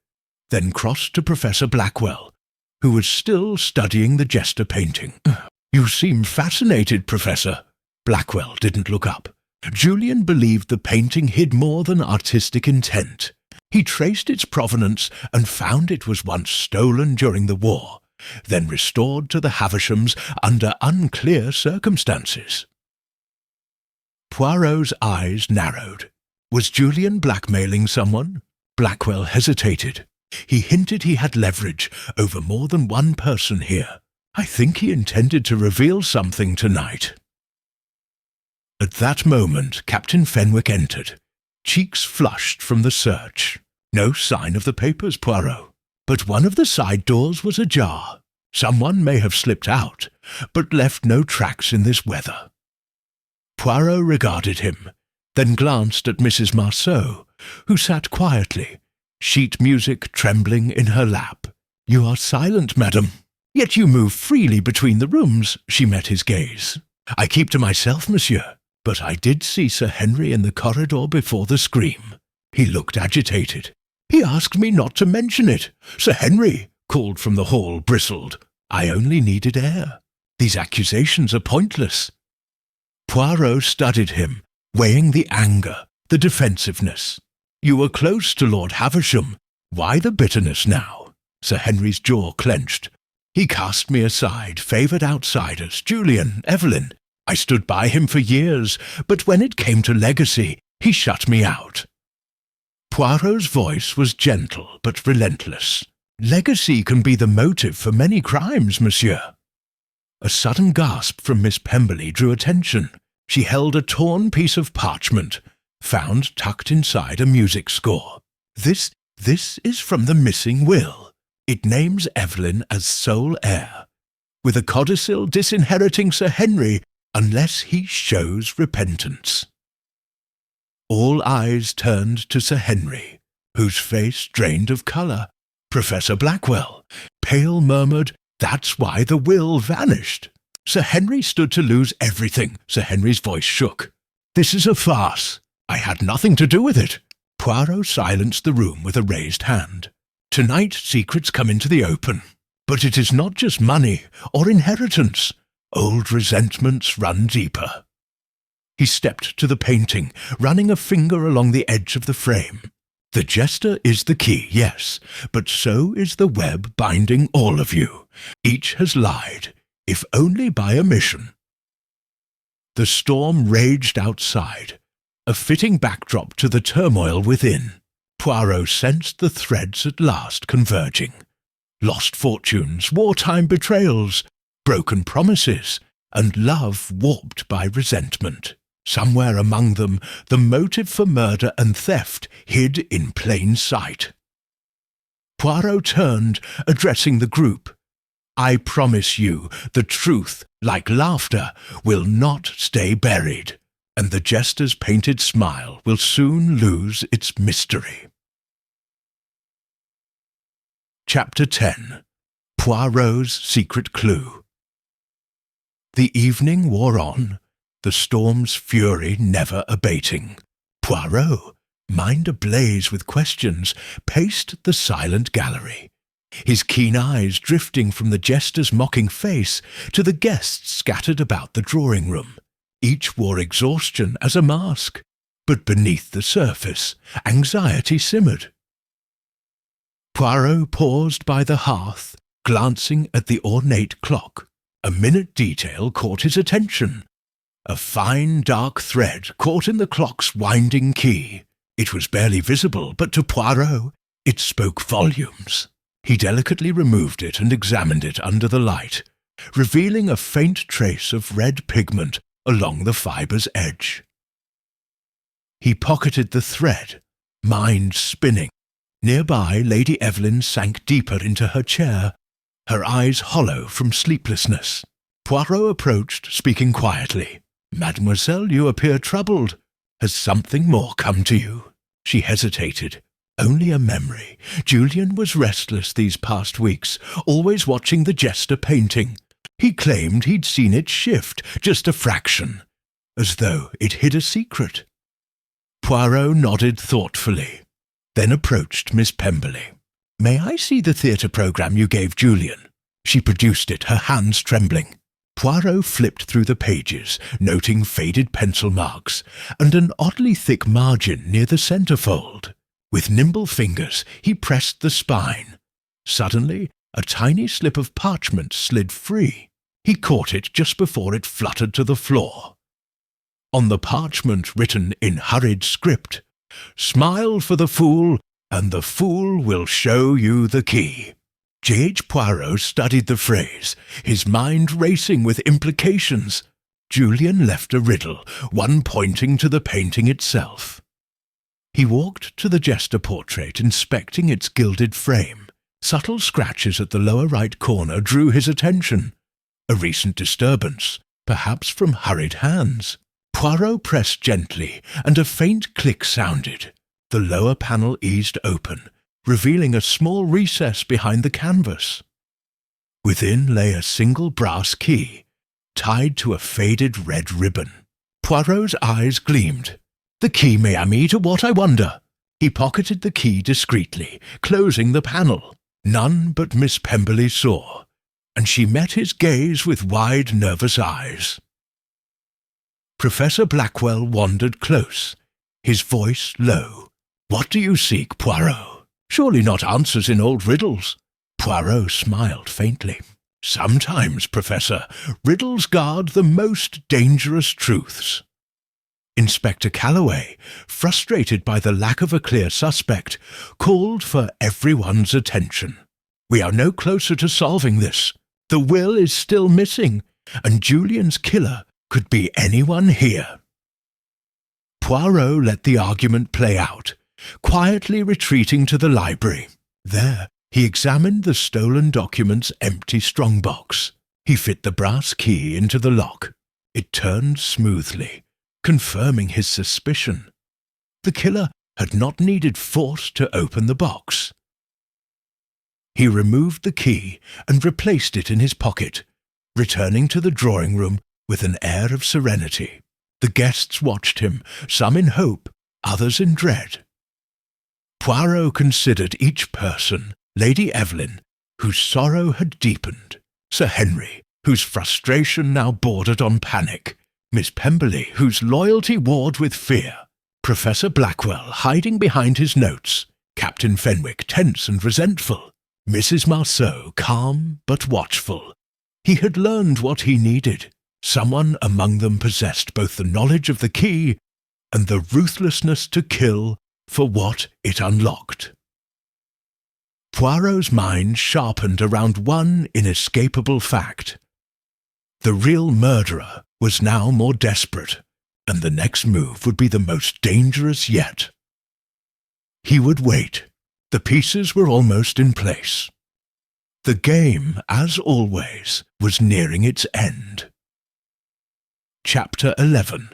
then crossed to Professor Blackwell, who was still studying the Jester painting. "You seem fascinated, Professor." Blackwell didn't look up. Julian believed the painting hid more than artistic intent. He traced its provenance and found it was once stolen during the war, then restored to the Havishams under unclear circumstances. Poirot's eyes narrowed. Was Julian blackmailing someone? Blackwell hesitated. He hinted he had leverage over more than one person here. "I think he intended to reveal something tonight." At that moment, Captain Fenwick entered, cheeks flushed from the search. "No sign of the papers, Poirot. But one of the side doors was ajar. Someone may have slipped out, but left no tracks in this weather." Poirot regarded him, then glanced at Mrs. Marceau, who sat quietly, sheet music trembling in her lap. "You are silent, madam. Yet you move freely between the rooms," she met his gaze. "I keep to myself, monsieur. But I did see Sir Henry in the corridor before the scream. He looked agitated. He asked me not to mention it. Sir Henry, called from the hall, bristled. I only needed air. These accusations are pointless." Poirot studied him, weighing the anger, the defensiveness. "You were close to Lord Havisham. Why the bitterness now?" Sir Henry's jaw clenched. "He cast me aside, favoured outsiders, Julian, Evelyn. I stood by him for years, but when it came to legacy, he shut me out." Poirot's voice was gentle but relentless. "Legacy can be the motive for many crimes, monsieur." A sudden gasp from Miss Pemberley drew attention. She held a torn piece of parchment, found tucked inside a music score. This is from the missing will. It names Evelyn as sole heir, with a codicil disinheriting Sir Henry unless he shows repentance." All eyes turned to Sir Henry, whose face drained of colour. Professor Blackwell, pale, murmured, "That's why the will vanished." Sir Henry stood to lose everything. Sir Henry's voice shook. "This is a farce. I had nothing to do with it." Poirot silenced the room with a raised hand. "Tonight secrets come into the open. But it is not just money or inheritance. Old resentments run deeper." He stepped to the painting, running a finger along the edge of the frame. "The Jester is the key, yes, but so is the web binding all of you. Each has lied, if only by omission." The storm raged outside, a fitting backdrop to the turmoil within. Poirot sensed the threads at last converging. Lost fortunes, wartime betrayals, broken promises, and love warped by resentment. Somewhere among them, the motive for murder and theft hid in plain sight. Poirot turned, addressing the group. "I promise you, the truth, like laughter, will not stay buried, and the Jester's painted smile will soon lose its mystery." Chapter 10. Poirot's Secret Clue. The evening wore on, the storm's fury never abating. Poirot, mind ablaze with questions, paced the silent gallery, his keen eyes drifting from the Jester's mocking face to the guests scattered about the drawing-room. Each wore exhaustion as a mask, but beneath the surface, anxiety simmered. Poirot paused by the hearth, glancing at the ornate clock. A minute detail caught his attention. A fine dark thread caught in the clock's winding key. It was barely visible, but to Poirot it spoke volumes. He delicately removed it and examined it under the light, revealing a faint trace of red pigment along the fiber's edge. He pocketed the thread, mind spinning. Nearby, Lady Evelyn sank deeper into her chair, her eyes hollow from sleeplessness. Poirot approached, speaking quietly. "Mademoiselle, you appear troubled. Has something more come to you?" She hesitated. "Only a memory. Julian was restless these past weeks, always watching the Jester painting. He claimed he'd seen it shift, just a fraction, as though it hid a secret." Poirot nodded thoughtfully, then approached Miss Pemberley. "May I see the theatre programme you gave Julian?" She produced it, her hands trembling. Poirot flipped through the pages, noting faded pencil marks and an oddly thick margin near the centrefold. With nimble fingers, he pressed the spine. Suddenly, a tiny slip of parchment slid free. He caught it just before it fluttered to the floor. On the parchment, written in hurried script, "Smile for the fool, and the fool will show you the key." J.H. Poirot studied the phrase, his mind racing with implications. Julian left a riddle, one pointing to the painting itself. He walked to the Jester portrait, inspecting its gilded frame. Subtle scratches at the lower right corner drew his attention. A recent disturbance, perhaps from hurried hands. Poirot pressed gently, and a faint click sounded. The lower panel eased open, revealing a small recess behind the canvas. Within lay a single brass key, tied to a faded red ribbon. Poirot's eyes gleamed. "The key, mes amis, to what, I wonder?" He pocketed the key discreetly, closing the panel. None but Miss Pemberley saw, and she met his gaze with wide, nervous eyes. Professor Blackwell wandered close, his voice low. "What do you seek, Poirot? Surely not answers in old riddles." Poirot smiled faintly. "Sometimes, Professor, riddles guard the most dangerous truths." Inspector Calloway, frustrated by the lack of a clear suspect, called for everyone's attention. "We are no closer to solving this. The will is still missing, and Julian's killer could be anyone here." Poirot let the argument play out, quietly retreating to the library. There, he examined the stolen document's empty strongbox. He fit the brass key into the lock. It turned smoothly, confirming his suspicion. The killer had not needed force to open the box. He removed the key and replaced it in his pocket, returning to the drawing room with an air of serenity. The guests watched him, some in hope, others in dread. Poirot considered each person: Lady Evelyn, whose sorrow had deepened; Sir Henry, whose frustration now bordered on panic; Miss Pemberley, whose loyalty warred with fear; Professor Blackwell, hiding behind his notes; Captain Fenwick, tense and resentful; Mrs. Marceau, calm but watchful. He had learned what he needed. Someone among them possessed both the knowledge of the key and the ruthlessness to kill for what it unlocked. Poirot's mind sharpened around one inescapable fact. The real murderer was now more desperate, and the next move would be the most dangerous yet. He would wait. The pieces were almost in place. The game, as always, was nearing its end. Chapter 11.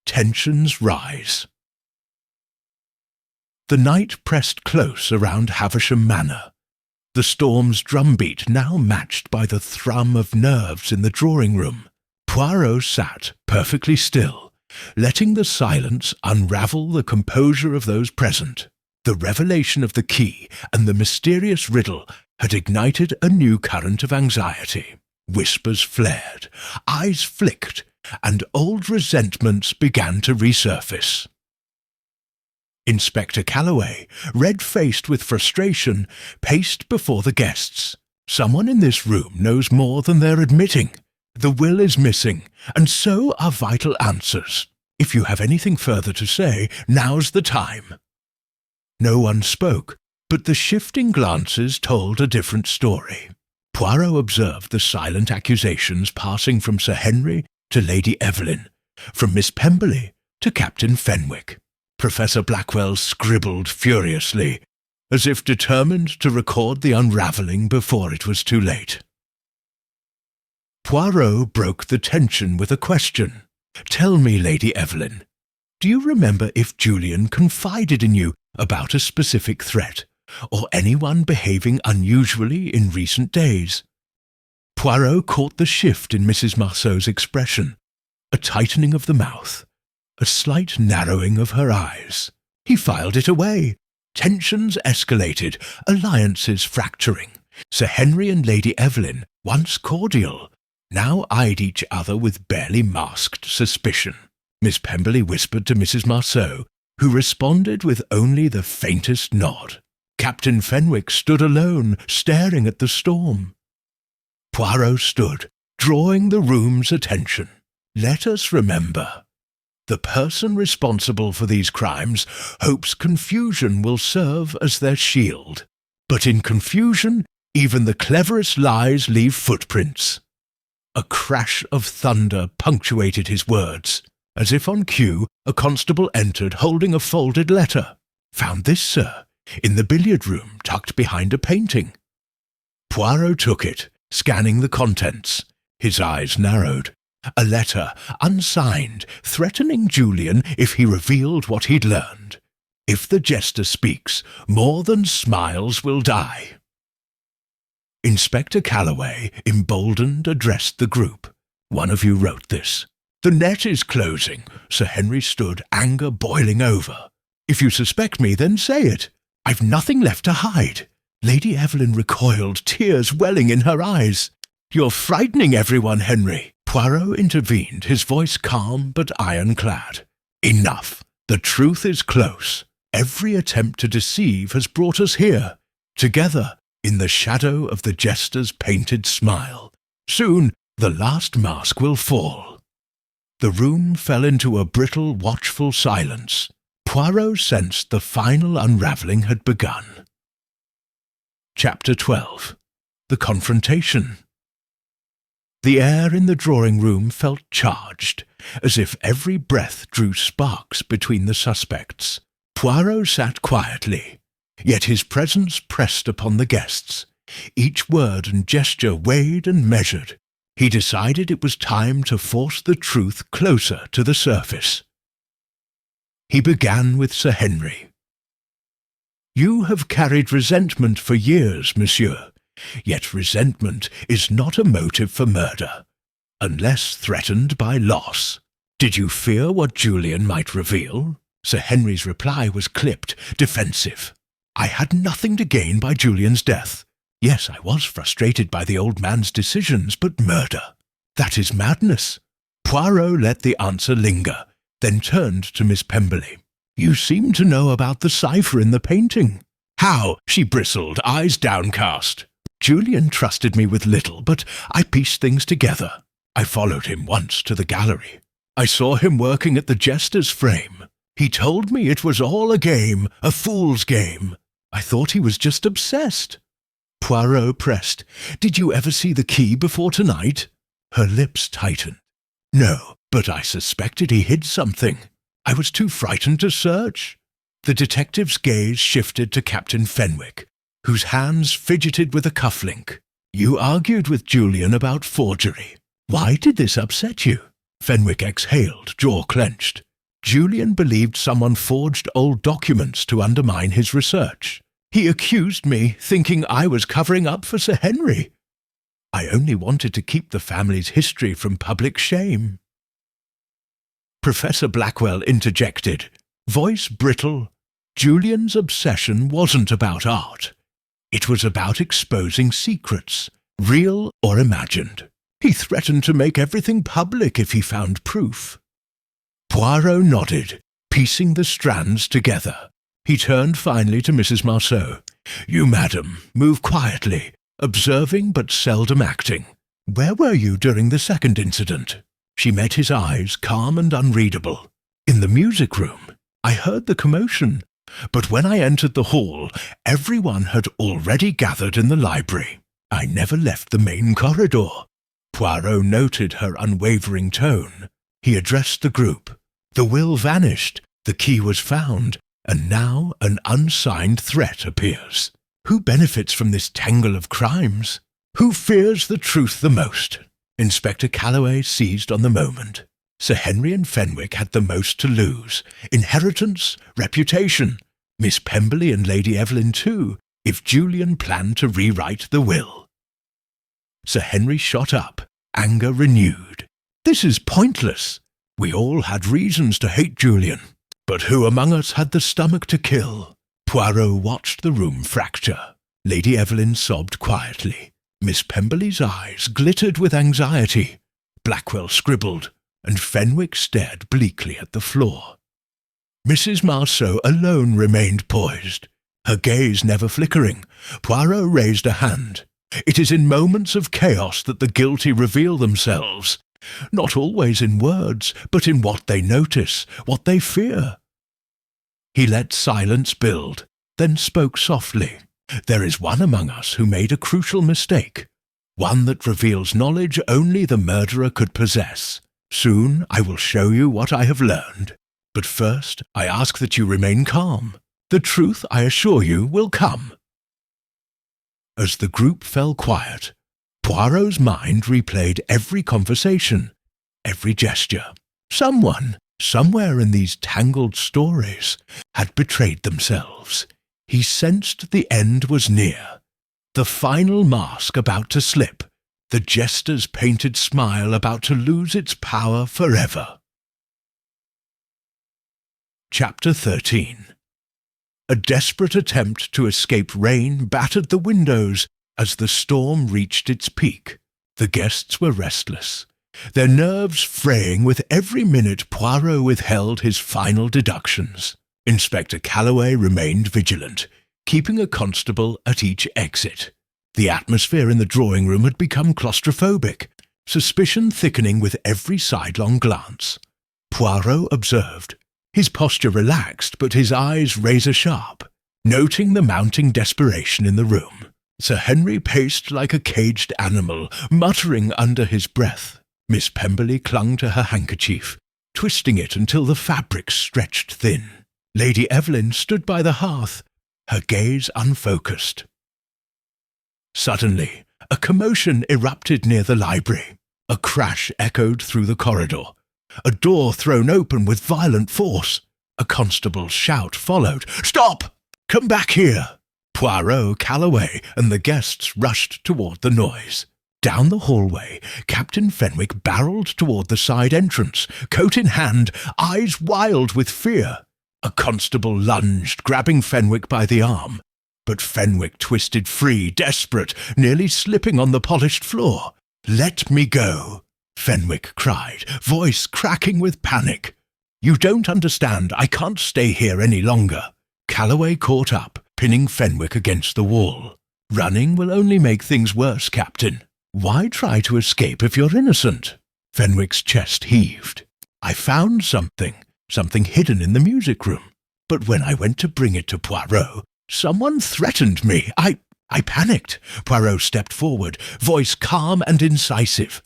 Tensions Rise. The night pressed close around Havisham Manor, the storm's drumbeat now matched by the thrum of nerves in the drawing-room. Poirot sat perfectly still, letting the silence unravel the composure of those present. The revelation of the key and the mysterious riddle had ignited a new current of anxiety. Whispers flared, eyes flicked, and old resentments began to resurface. Inspector Calloway, red-faced with frustration, paced before the guests. Someone in this room knows more than they're admitting. The will is missing, and so are vital answers. If you have anything further to say, now's the time. No one spoke, but the shifting glances told a different story. Poirot observed the silent accusations passing from Sir Henry to Lady Evelyn, from Miss Pemberley to Captain Fenwick. Professor Blackwell scribbled furiously, as if determined to record the unravelling before it was too late. Poirot broke the tension with a question. "Tell me, Lady Evelyn, do you remember if Julian confided in you about a specific threat, or anyone behaving unusually in recent days?" Poirot caught the shift in Mrs. Marceau's expression, a tightening of the mouth, a slight narrowing of her eyes. He filed it away. Tensions escalated, alliances fracturing. Sir Henry and Lady Evelyn, once cordial, now eyed each other with barely masked suspicion. Miss Pemberley whispered to Mrs. Marceau, who responded with only the faintest nod. Captain Fenwick stood alone, staring at the storm. Poirot stood, drawing the room's attention. Let us remember, the person responsible for these crimes hopes confusion will serve as their shield. But in confusion, even the cleverest lies leave footprints. A crash of thunder punctuated his words. As if on cue, a constable entered holding a folded letter. "Found this, sir, in the billiard room, tucked behind a painting." Poirot took it, scanning the contents. His eyes narrowed. A letter, unsigned, threatening Julian if he revealed what he'd learned. If the Jester speaks, more than smiles will die. Inspector Calloway, emboldened, addressed the group. "One of you wrote this." "The net is closing." Sir Henry stood, anger boiling over. "If you suspect me, then say it. I've nothing left to hide." Lady Evelyn recoiled, tears welling in her eyes. "You're frightening everyone, Henry." Poirot intervened, his voice calm but ironclad. "Enough. The truth is close. Every attempt to deceive has brought us here, together, in the shadow of the Jester's painted smile. Soon, the last mask will fall." The room fell into a brittle, watchful silence. Poirot sensed the final unravelling had begun. Chapter 12. The Confrontation. The air in the drawing-room felt charged, as if every breath drew sparks between the suspects. Poirot sat quietly, yet his presence pressed upon the guests. Each word and gesture weighed and measured. He decided it was time to force the truth closer to the surface. He began with Sir Henry. "You have carried resentment for years, monsieur, yet resentment is not a motive for murder, unless threatened by loss. Did you fear what Julian might reveal?" Sir Henry's reply was clipped, defensive. "I had nothing to gain by Julian's death. Yes, I was frustrated by the old man's decisions, but murder, that is madness." Poirot let the answer linger, then turned to Miss Pemberley. "You seem to know about the cipher in the painting." "How?" she bristled, eyes downcast. "Julian trusted me with little, but I pieced things together. I followed him once to the gallery. I saw him working at the Jester's frame. He told me it was all a game, a fool's game. I thought he was just obsessed." Poirot pressed. "Did you ever see the key before tonight?" Her lips tightened. "No, but I suspected he hid something. I was too frightened to search." The detective's gaze shifted to Captain Fenwick, whose hands fidgeted with a cufflink. "You argued with Julian about forgery. Why did this upset you?" Fenwick exhaled, jaw clenched. "Julian believed someone forged old documents to undermine his research. He accused me, thinking I was covering up for Sir Henry. I only wanted to keep the family's history from public shame." Professor Blackwell interjected, voice brittle. "Julian's obsession wasn't about art. It was about exposing secrets, real or imagined. He threatened to make everything public if he found proof." Poirot nodded, piecing the strands together. He turned finally to Mrs. Marceau. "You, madam, move quietly, observing but seldom acting. Where were you during the second incident?" She met his eyes, calm and unreadable. "In the music room. I heard the commotion, but when I entered the hall, everyone had already gathered in the library. I never left the main corridor." Poirot noted her unwavering tone. He addressed the group. "The will vanished, the key was found, and now an unsigned threat appears. Who benefits from this tangle of crimes? Who fears the truth the most?" Inspector Calloway seized on the moment. Sir Henry and Fenwick had the most to lose. Inheritance, reputation. Miss Pemberley and Lady Evelyn too, if Julian planned to rewrite the will. Sir Henry shot up, anger renewed. "This is pointless. We all had reasons to hate Julian. But who among us had the stomach to kill?" Poirot watched the room fracture. Lady Evelyn sobbed quietly. Miss Pemberley's eyes glittered with anxiety. Blackwell scribbled, and Fenwick stared bleakly at the floor. Mrs. Marceau alone remained poised, her gaze never flickering. Poirot raised a hand. "It is in moments of chaos that the guilty reveal themselves. Not always in words, but in what they notice, what they fear." He let silence build, then spoke softly. "There is one among us who made a crucial mistake, one that reveals knowledge only the murderer could possess. Soon I will show you what I have learned. But first I ask that you remain calm. The truth, I assure you, will come." As the group fell quiet, Poirot's mind replayed every conversation, every gesture. Someone, somewhere in these tangled stories, had betrayed themselves. He sensed the end was near, the final mask about to slip, the jester's painted smile about to lose its power forever. Chapter 13. A desperate attempt to escape rain battered the windows as the storm reached its peak. The guests were restless, their nerves fraying with every minute Poirot withheld his final deductions. Inspector Calloway remained vigilant, keeping a constable at each exit. The atmosphere in the drawing-room had become claustrophobic, suspicion thickening with every sidelong glance. Poirot observed. His posture relaxed, but his eyes razor-sharp, noting the mounting desperation in the room. Sir Henry paced like a caged animal, muttering under his breath. Miss Pemberley clung to her handkerchief, twisting it until the fabric stretched thin. Lady Evelyn stood by the hearth, her gaze unfocused. Suddenly, a commotion erupted near the library. A crash echoed through the corridor. A door thrown open with violent force. A constable's shout followed. "Stop! Come back here!" Poirot, Calloway, and the guests rushed toward the noise. Down the hallway, Captain Fenwick barreled toward the side entrance, coat in hand, eyes wild with fear. A constable lunged, grabbing Fenwick by the arm. But Fenwick twisted free, desperate, nearly slipping on the polished floor. "Let me go," Fenwick cried, voice cracking with panic. "You don't understand. I can't stay here any longer." Calloway caught up, pinning Fenwick against the wall. "Running will only make things worse, Captain. Why try to escape if you're innocent?" Fenwick's chest heaved. "I found something hidden in the music room. But when I went to bring it to Poirot, someone threatened me. I panicked." Poirot stepped forward, voice calm and incisive.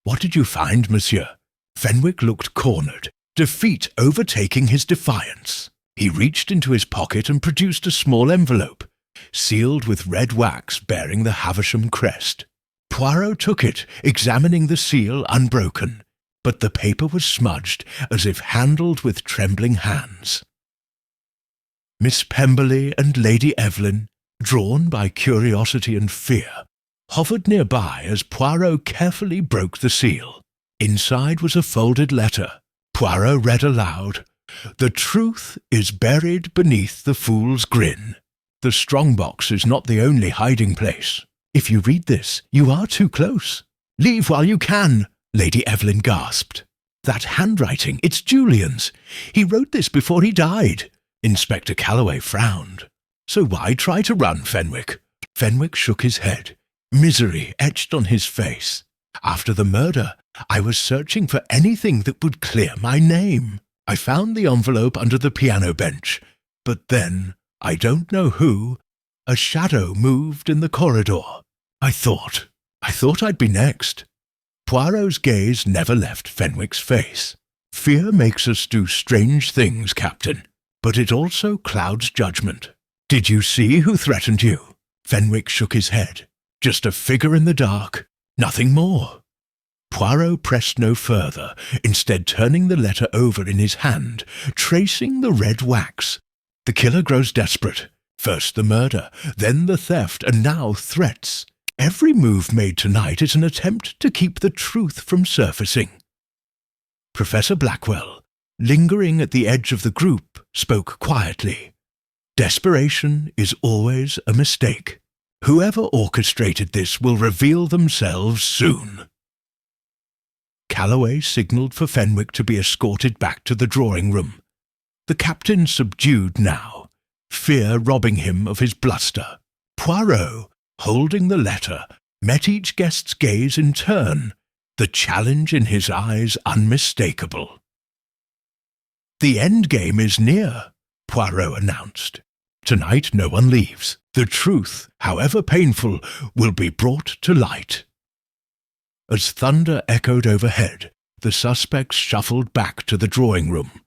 "What did you find, monsieur?" Fenwick looked cornered, defeat overtaking his defiance. He reached into his pocket and produced a small envelope, sealed with red wax bearing the Havisham crest. Poirot took it, examining the seal unbroken, but the paper was smudged as if handled with trembling hands. Miss Pemberley and Lady Evelyn, drawn by curiosity and fear, hovered nearby as Poirot carefully broke the seal. Inside was a folded letter. Poirot read aloud, "The truth is buried beneath the fool's grin. The strong-box is not the only hiding place. If you read this, you are too close. Leave while you can," Lady Evelyn gasped. "That handwriting, it's Julian's. He wrote this before he died." Inspector Calloway frowned. "So why try to run, Fenwick?" Fenwick shook his head, misery etched on his face. "After the murder, I was searching for anything that would clear my name. I found the envelope under the piano bench, but then, I don't know who, a shadow moved in the corridor. I thought I'd be next." Poirot's gaze never left Fenwick's face. "Fear makes us do strange things, Captain, but it also clouds judgment. Did you see who threatened you?" Fenwick shook his head. "Just a figure in the dark, nothing more." Poirot pressed no further, instead turning the letter over in his hand, tracing the red wax. "The killer grows desperate. First the murder, then the theft, and now threats. Every move made tonight is an attempt to keep the truth from surfacing." Professor Blackwell, lingering at the edge of the group, spoke quietly. "Desperation is always a mistake. Whoever orchestrated this will reveal themselves soon." Calloway signalled for Fenwick to be escorted back to the drawing-room. The captain subdued now, fear robbing him of his bluster. Poirot, holding the letter, met each guest's gaze in turn, the challenge in his eyes unmistakable. "The end game is near," Poirot announced. "Tonight no one leaves. The truth, however painful, will be brought to light." As thunder echoed overhead, the suspects shuffled back to the drawing-room,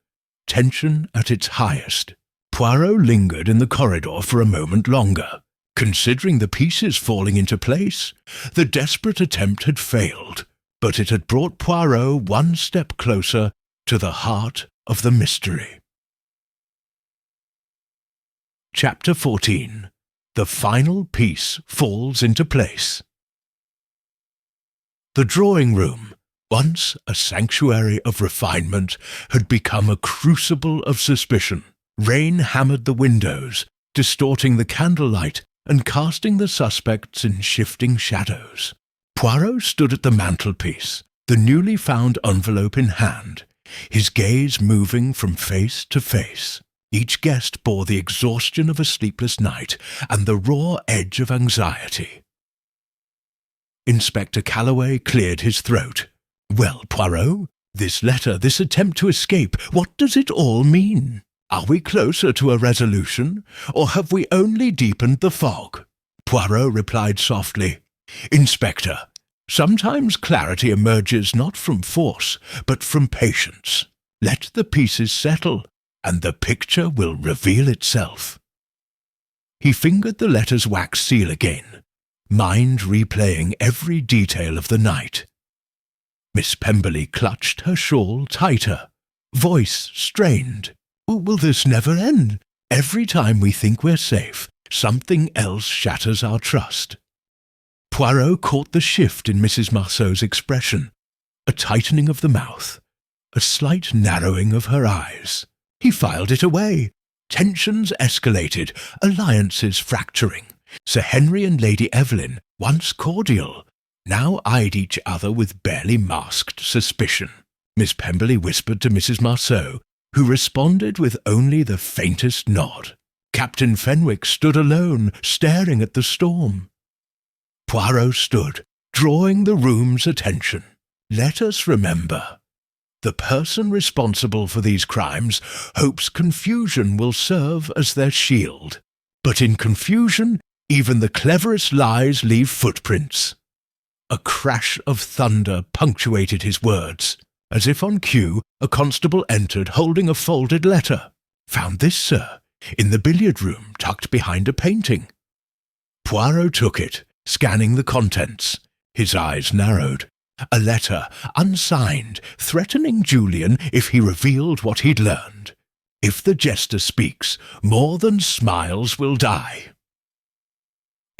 tension at its highest. Poirot lingered in the corridor for a moment longer. Considering the pieces falling into place, the desperate attempt had failed, but it had brought Poirot one step closer to the heart of the mystery. Chapter 14. The final piece falls into place. The drawing-room, once a sanctuary of refinement, had become a crucible of suspicion. Rain hammered the windows, distorting the candlelight and casting the suspects in shifting shadows. Poirot stood at the mantelpiece, the newly found envelope in hand, his gaze moving from face to face. Each guest bore the exhaustion of a sleepless night and the raw edge of anxiety. Inspector Calloway cleared his throat. "Well, Poirot, this letter, this attempt to escape, what does it all mean? Are we closer to a resolution, or have we only deepened the fog?" Poirot replied softly, "Inspector, sometimes clarity emerges not from force, but from patience. Let the pieces settle, and the picture will reveal itself." He fingered the letter's wax seal again, mind replaying every detail of the night. Miss Pemberley clutched her shawl tighter, voice strained. Will this never end? Every time we think we're safe, something else shatters our trust. Poirot caught the shift in Mrs. Marceau's expression, a tightening of the mouth, a slight narrowing of her eyes. He filed it away. Tensions escalated, alliances fracturing. Sir Henry and Lady Evelyn, once cordial, now eyed each other with barely masked suspicion. Miss Pemberley whispered to Mrs. Marceau, who responded with only the faintest nod. Captain Fenwick stood alone, staring at the storm. Poirot stood, drawing the room's attention. Let us remember, the person responsible for these crimes hopes confusion will serve as their shield. But in confusion, even the cleverest lies leave footprints. A crash of thunder punctuated his words. As if on cue, a constable entered holding a folded letter. "Found this, sir, in the billiard room, tucked behind a painting." Poirot took it, scanning the contents. His eyes narrowed. A letter, unsigned, threatening Julian if he revealed what he'd learned. If the Jester speaks, more than smiles will die.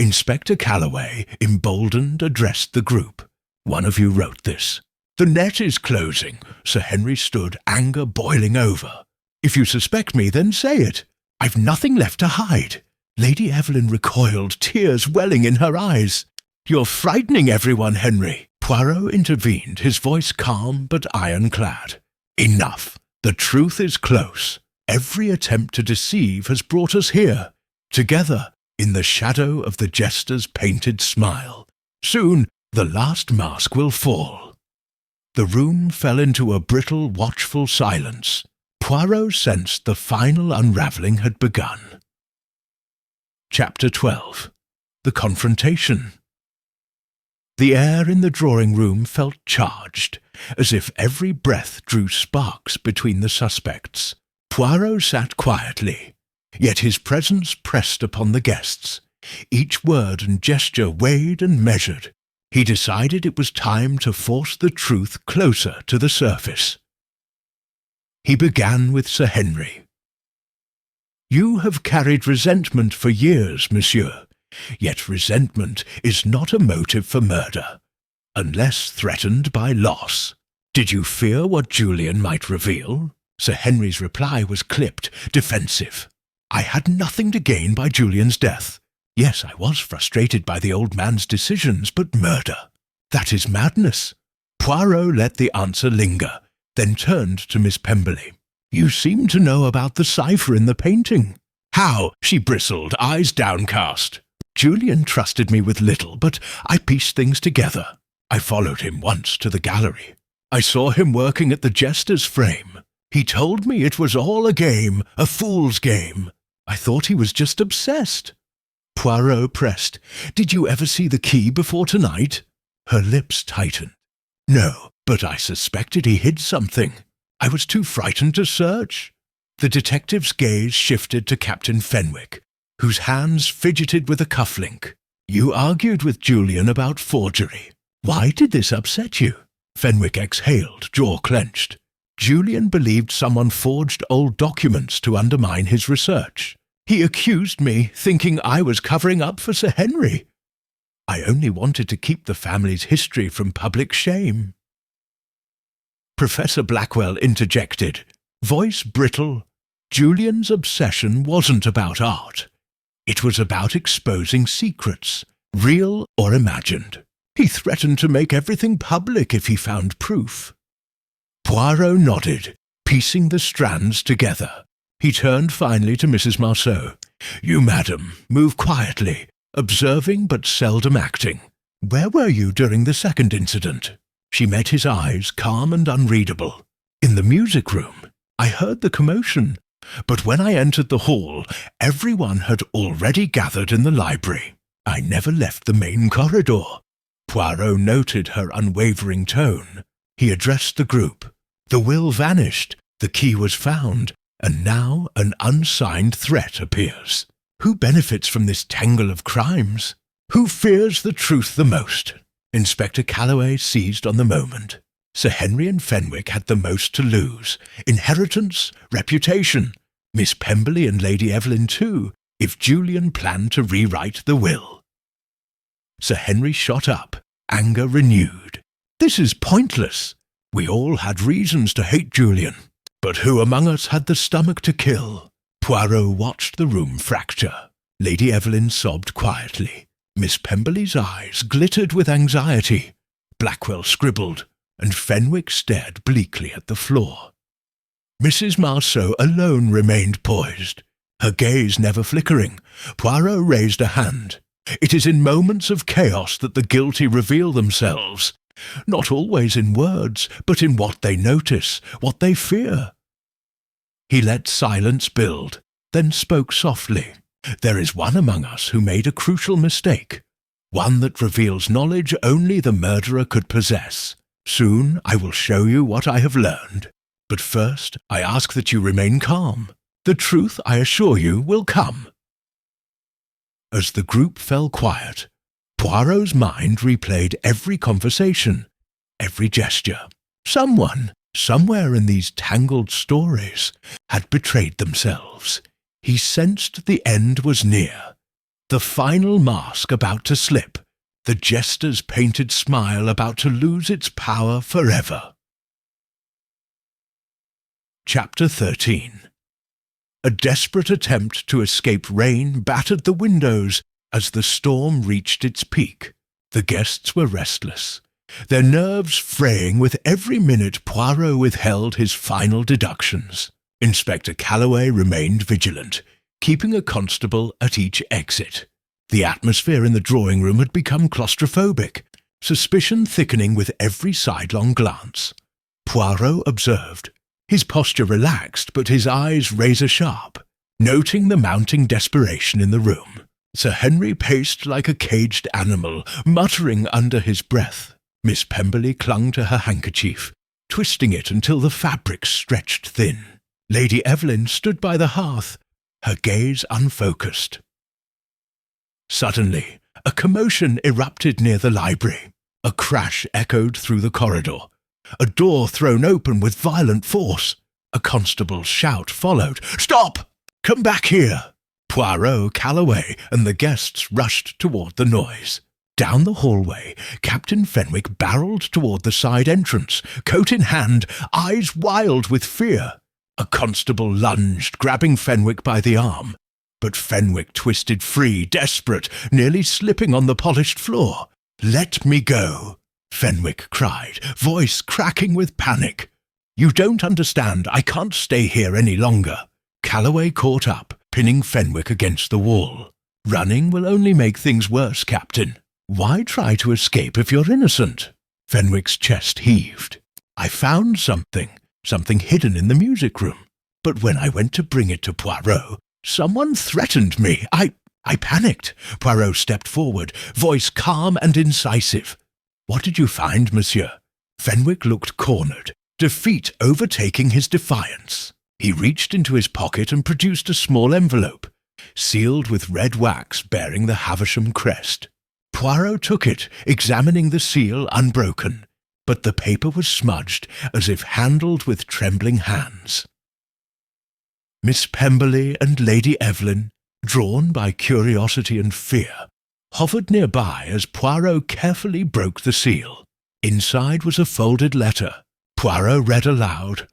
Inspector Calloway, emboldened, addressed the group. "One of you wrote this." "The net is closing." Sir Henry stood, anger boiling over. "If you suspect me, then say it. I've nothing left to hide." Lady Evelyn recoiled, tears welling in her eyes. "You're frightening everyone, Henry." Poirot intervened, his voice calm but ironclad. "Enough. The truth is close. Every attempt to deceive has brought us here, together, in the shadow of the Jester's painted smile. Soon the last mask will fall." The room fell into a brittle, watchful silence. Poirot sensed the final unravelling had begun. Chapter 12. The Confrontation. The air in the drawing-room felt charged, as if every breath drew sparks between the suspects. Poirot sat quietly, yet his presence pressed upon the guests. Each word and gesture weighed and measured. He decided it was time to force the truth closer to the surface. He began with Sir Henry. "You have carried resentment for years, monsieur, yet resentment is not a motive for murder, unless threatened by loss. Did you fear what Julian might reveal?" Sir Henry's reply was clipped, defensive. "I had nothing to gain by Julian's death. Yes, I was frustrated by the old man's decisions, but murder, that is madness." Poirot let the answer linger, then turned to Miss Pemberley. "You seem to know about the cipher in the painting." "How?" she bristled, eyes downcast. "Julian trusted me with little, but I pieced things together. I followed him once to the gallery. I saw him working at the Jester's frame. He told me it was all a game, a fool's game. I thought he was just obsessed." Poirot pressed. "Did you ever see the key before tonight?" Her lips tightened. "No, but I suspected he hid something. I was too frightened to search." The detective's gaze shifted to Captain Fenwick, whose hands fidgeted with a cufflink. "You argued with Julian about forgery. Why did this upset you?" Fenwick exhaled, jaw clenched. "Julian believed someone forged old documents to undermine his research. He accused me, thinking I was covering up for Sir Henry. I only wanted to keep the family's history from public shame." Professor Blackwell interjected, voice brittle. Julian's obsession wasn't about art. It was about exposing secrets, real or imagined. He threatened to make everything public if he found proof. Poirot nodded, piecing the strands together. He turned finally to Mrs. Marceau. "You, madam, move quietly, observing but seldom acting. Where were you during the second incident?" She met his eyes, calm and unreadable. "In the music room. I heard the commotion, but when I entered the hall, everyone had already gathered in the library. I never left the main corridor." Poirot noted her unwavering tone. He addressed the group. "The will vanished, the key was found, and now an unsigned threat appears. Who benefits from this tangle of crimes? Who fears the truth the most?" Inspector Calloway seized on the moment. Sir Henry and Fenwick had the most to lose. Inheritance, reputation. Miss Pemberley and Lady Evelyn too, if Julian planned to rewrite the will. Sir Henry shot up, anger renewed. This is pointless. We all had reasons to hate Julian. But who among us had the stomach to kill? Poirot watched the room fracture. Lady Evelyn sobbed quietly. Miss Pemberley's eyes glittered with anxiety. Blackwell scribbled, and Fenwick stared bleakly at the floor. Mrs. Marceau alone remained poised, her gaze never flickering. Poirot raised a hand. It is in moments of chaos that the guilty reveal themselves, not always in words, but in what they notice, what they fear. He let silence build, then spoke softly. There is one among us who made a crucial mistake, one that reveals knowledge only the murderer could possess. Soon I will show you what I have learned. But first I ask that you remain calm. The truth, I assure you, will come. As the group fell quiet, Poirot's mind replayed every conversation, every gesture. Someone, somewhere in these tangled stories, had betrayed themselves. He sensed the end was near, the final mask about to slip, the jester's painted smile about to lose its power forever. Chapter 13. A desperate attempt to escape rain battered the windows as the storm reached its peak. The guests were restless, their nerves fraying with every minute Poirot withheld his final deductions. Inspector Calloway remained vigilant, keeping a constable at each exit. The atmosphere in the drawing-room had become claustrophobic, suspicion thickening with every sidelong glance. Poirot observed. His posture relaxed, but his eyes razor-sharp, noting the mounting desperation in the room. Sir Henry paced like a caged animal, muttering under his breath. Miss Pemberley clung to her handkerchief, twisting it until the fabric stretched thin. Lady Evelyn stood by the hearth, her gaze unfocused. Suddenly, a commotion erupted near the library. A crash echoed through the corridor. A door thrown open with violent force. A constable's shout followed. "Stop! Come back here!" Poirot, Calloway, and the guests rushed toward the noise. Down the hallway, Captain Fenwick barreled toward the side entrance, coat in hand, eyes wild with fear. A constable lunged, grabbing Fenwick by the arm. But Fenwick twisted free, desperate, nearly slipping on the polished floor. "Let me go," Fenwick cried, voice cracking with panic. "You don't understand. I can't stay here any longer." Calloway caught up, pinning Fenwick against the wall. "Running will only make things worse, Captain. Why try to escape if you're innocent?" Fenwick's chest heaved. "I found something hidden in the music room. But when I went to bring it to Poirot, someone threatened me. I panicked." Poirot stepped forward, voice calm and incisive. "What did you find, monsieur?" Fenwick looked cornered, defeat overtaking his defiance. He reached into his pocket and produced a small envelope, sealed with red wax bearing the Havisham crest. Poirot took it, examining the seal unbroken, but the paper was smudged as if handled with trembling hands. Miss Pemberley and Lady Evelyn, drawn by curiosity and fear, hovered nearby as Poirot carefully broke the seal. Inside was a folded letter. Poirot read aloud,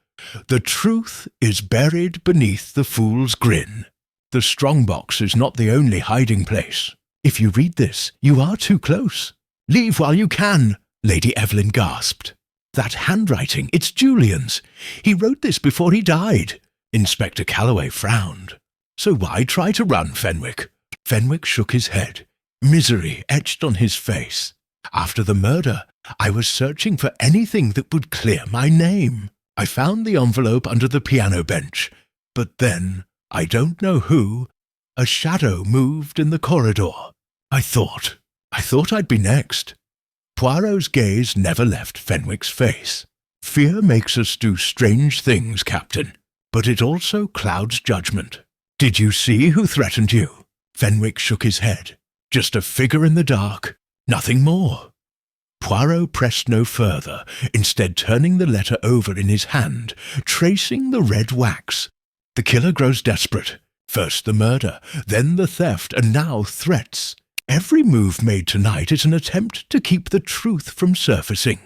"The truth is buried beneath the fool's grin. The strongbox is not the only hiding place. If you read this, you are too close. Leave while you can." Lady Evelyn gasped. "That handwriting, it's Julian's. He wrote this before he died." Inspector Calloway frowned. "So why try to run, Fenwick?" Fenwick shook his head, misery etched on his face. "After the murder, I was searching for anything that would clear my name. I found the envelope under the piano bench, but then, I don't know who, a shadow moved in the corridor. I thought I'd be next." Poirot's gaze never left Fenwick's face. "Fear makes us do strange things, Captain, but it also clouds judgment. Did you see who threatened you?" Fenwick shook his head. "Just a figure in the dark, nothing more." Poirot pressed no further, instead turning the letter over in his hand, tracing the red wax. The killer grows desperate. First the murder, then the theft, and now threats. Every move made tonight is an attempt to keep the truth from surfacing.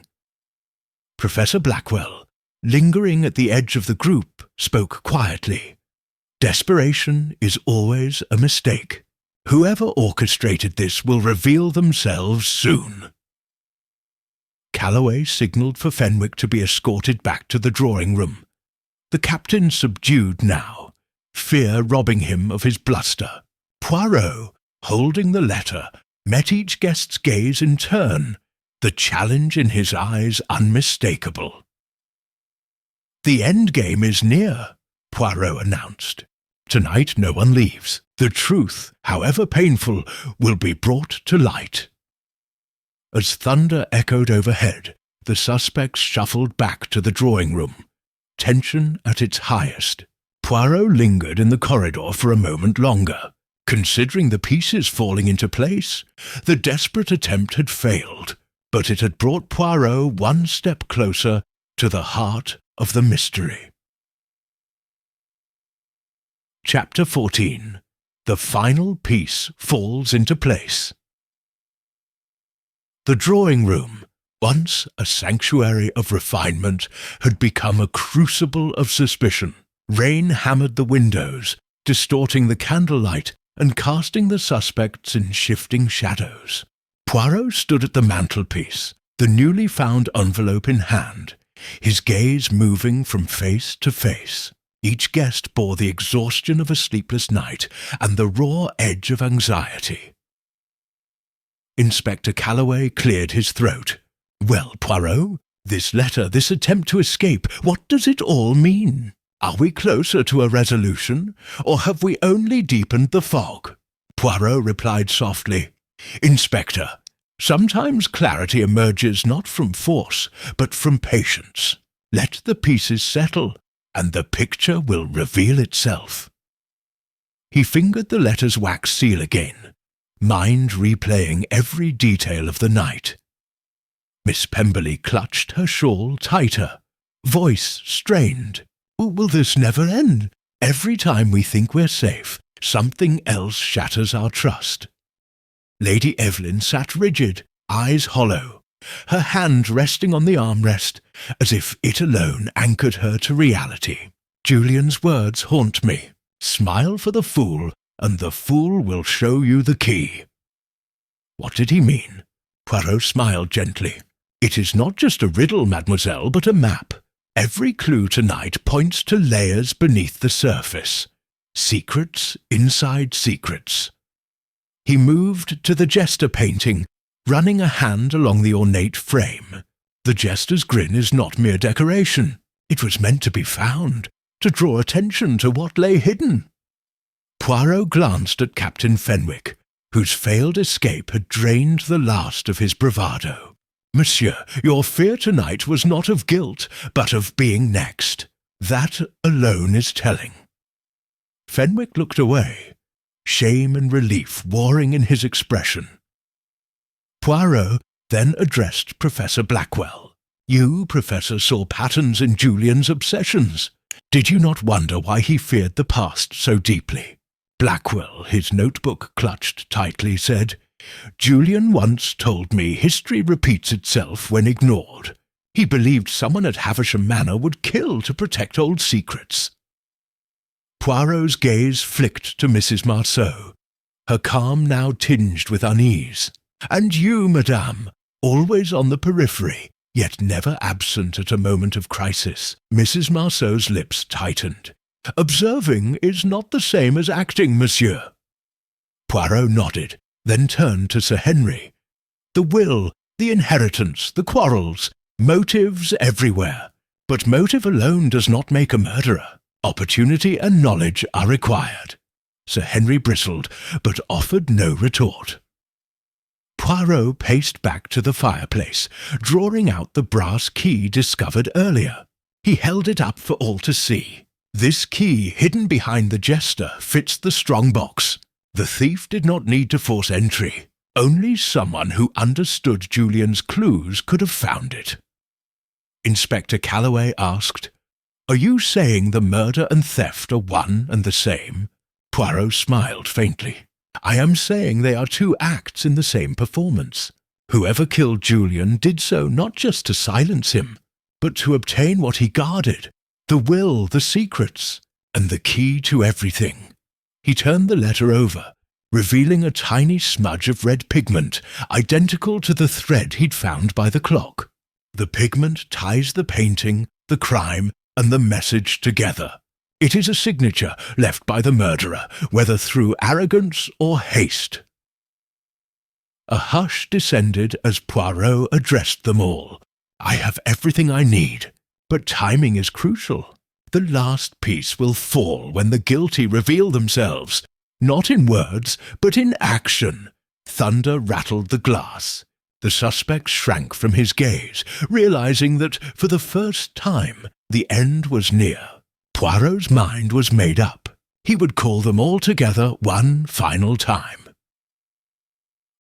Professor Blackwell, lingering at the edge of the group, spoke quietly. Desperation is always a mistake. Whoever orchestrated this will reveal themselves soon. Calloway signalled for Fenwick to be escorted back to the drawing-room. The captain subdued now, fear robbing him of his bluster. Poirot, holding the letter, met each guest's gaze in turn, the challenge in his eyes unmistakable. "The end game is near," Poirot announced. "Tonight no one leaves. The truth, however painful, will be brought to light." As thunder echoed overhead, the suspects shuffled back to the drawing-room, tension at its highest. Poirot lingered in the corridor for a moment longer. Considering the pieces falling into place, the desperate attempt had failed, but it had brought Poirot one step closer to the heart of the mystery. Chapter 14. The final piece falls into place. The drawing-room, once a sanctuary of refinement, had become a crucible of suspicion. Rain hammered the windows, distorting the candlelight and casting the suspects in shifting shadows. Poirot stood at the mantelpiece, the newly found envelope in hand, his gaze moving from face to face. Each guest bore the exhaustion of a sleepless night and the raw edge of anxiety. Inspector Calloway cleared his throat. "Well, Poirot, this letter, this attempt to escape, what does it all mean? Are we closer to a resolution, or have we only deepened the fog?" Poirot replied softly, "Inspector, sometimes clarity emerges not from force, but from patience. Let the pieces settle, and the picture will reveal itself." He fingered the letter's wax seal again, mind replaying every detail of the night. Miss Pemberley clutched her shawl tighter, voice strained. "Will this never end? Every time we think we're safe, something else shatters our trust." Lady Evelyn sat rigid, eyes hollow, her hand resting on the armrest, as if it alone anchored her to reality. "Julian's words haunt me. Smile for the fool, and the fool will show you the key." What did he mean? Poirot smiled gently. "It is not just a riddle, mademoiselle, but a map. Every clue tonight points to layers beneath the surface. Secrets inside secrets." He moved to the Jester painting, running a hand along the ornate frame. The Jester's grin is not mere decoration. It was meant to be found, to draw attention to what lay hidden. Poirot glanced at Captain Fenwick, whose failed escape had drained the last of his bravado. "Monsieur, your fear tonight was not of guilt, but of being next. That alone is telling." Fenwick looked away, shame and relief warring in his expression. Poirot then addressed Professor Blackwell. "You, Professor, saw patterns in Julian's obsessions. Did you not wonder why he feared the past so deeply?" Blackwell, his notebook clutched tightly, said, "Julian once told me history repeats itself when ignored. He believed someone at Havisham Manor would kill to protect old secrets." Poirot's gaze flicked to Mrs. Marceau, her calm now tinged with unease. "And you, madame, always on the periphery, yet never absent at a moment of crisis." Mrs. Marceau's lips tightened. "Observing is not the same as acting, monsieur." Poirot nodded, then turned to Sir Henry. "The will, the inheritance, the quarrels, motives everywhere. But motive alone does not make a murderer. Opportunity and knowledge are required." Sir Henry bristled, but offered no retort. Poirot paced back to the fireplace, drawing out the brass key discovered earlier. He held it up for all to see. This key, hidden behind the Jester, fits the strong box. The thief did not need to force entry. Only someone who understood Julian's clues could have found it. Inspector Calloway asked, "Are you saying the murder and theft are one and the same?" Poirot smiled faintly. "I am saying they are two acts in the same performance. Whoever killed Julian did so not just to silence him, but to obtain what he guarded, the will, the secrets, and the key to everything." He turned the letter over, revealing a tiny smudge of red pigment, identical to the thread he'd found by the clock. The pigment ties the painting, the crime, and the message together. It is a signature left by the murderer, whether through arrogance or haste. A hush descended as Poirot addressed them all. "I have everything I need, but timing is crucial. The last piece will fall when the guilty reveal themselves, not in words, but in action." Thunder rattled the glass. The suspect shrank from his gaze, realizing that, for the first time, the end was near. Poirot's mind was made up. He would call them all together one final time.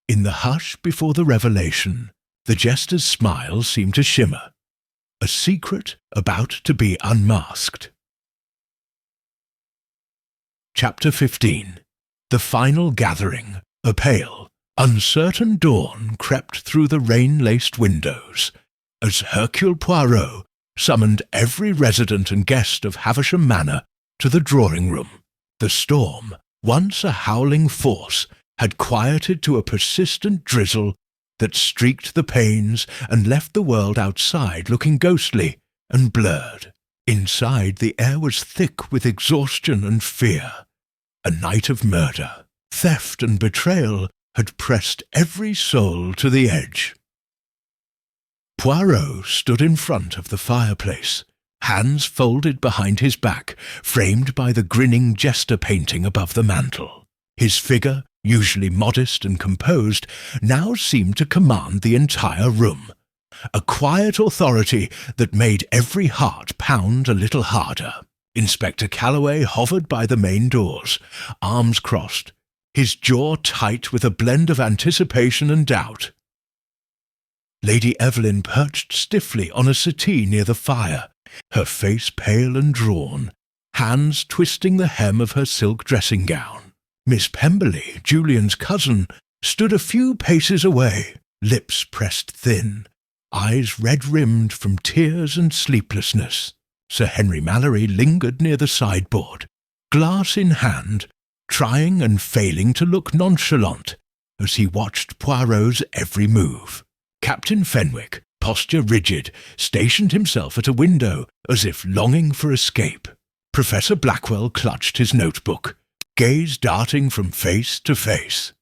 In the hush before the revelation, the Jester's smile seemed to shimmer. A secret about to be unmasked. Chapter 15. The Final Gathering. A pale, uncertain dawn crept through the rain-laced windows, as Hercule Poirot summoned every resident and guest of Havisham Manor to the drawing-room. The storm, once a howling force, had quieted to a persistent drizzle that streaked the panes and left the world outside looking ghostly and blurred. Inside, the air was thick with exhaustion and fear. A night of murder, theft and betrayal had pressed every soul to the edge. Poirot stood in front of the fireplace, hands folded behind his back, framed by the grinning Jester painting above the mantel. His figure, usually modest and composed, now seemed to command the entire room, a quiet authority that made every heart pound a little harder. Inspector Calloway hovered by the main doors, arms crossed, his jaw tight with a blend of anticipation and doubt. Lady Evelyn perched stiffly on a settee near the fire, her face pale and drawn, hands twisting the hem of her silk dressing-gown. Miss Pemberley, Julian's cousin, stood a few paces away, lips pressed thin, eyes red-rimmed from tears and sleeplessness. Sir Henry Mallory lingered near the sideboard, glass in hand, trying and failing to look nonchalant as he watched Poirot's every move. Captain Fenwick, posture rigid, stationed himself at a window as if longing for escape. Professor Blackwell clutched his notebook, gaze darting from face to face.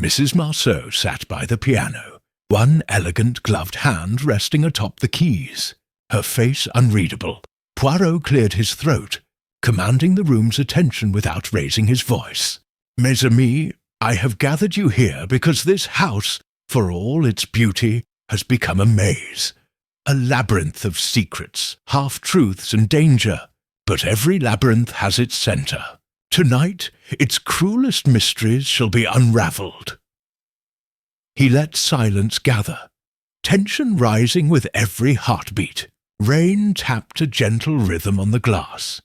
Mrs. Marceau sat by the piano, one elegant gloved hand resting atop the keys, her face unreadable. Poirot cleared his throat, commanding the room's attention without raising his voice. "Mes amis, I have gathered you here because this house, for all its beauty, has become a maze, a labyrinth of secrets, half-truths and danger, but every labyrinth has its centre. Tonight, its cruelest mysteries shall be unravelled." He let silence gather, tension rising with every heartbeat. Rain tapped a gentle rhythm on the glass.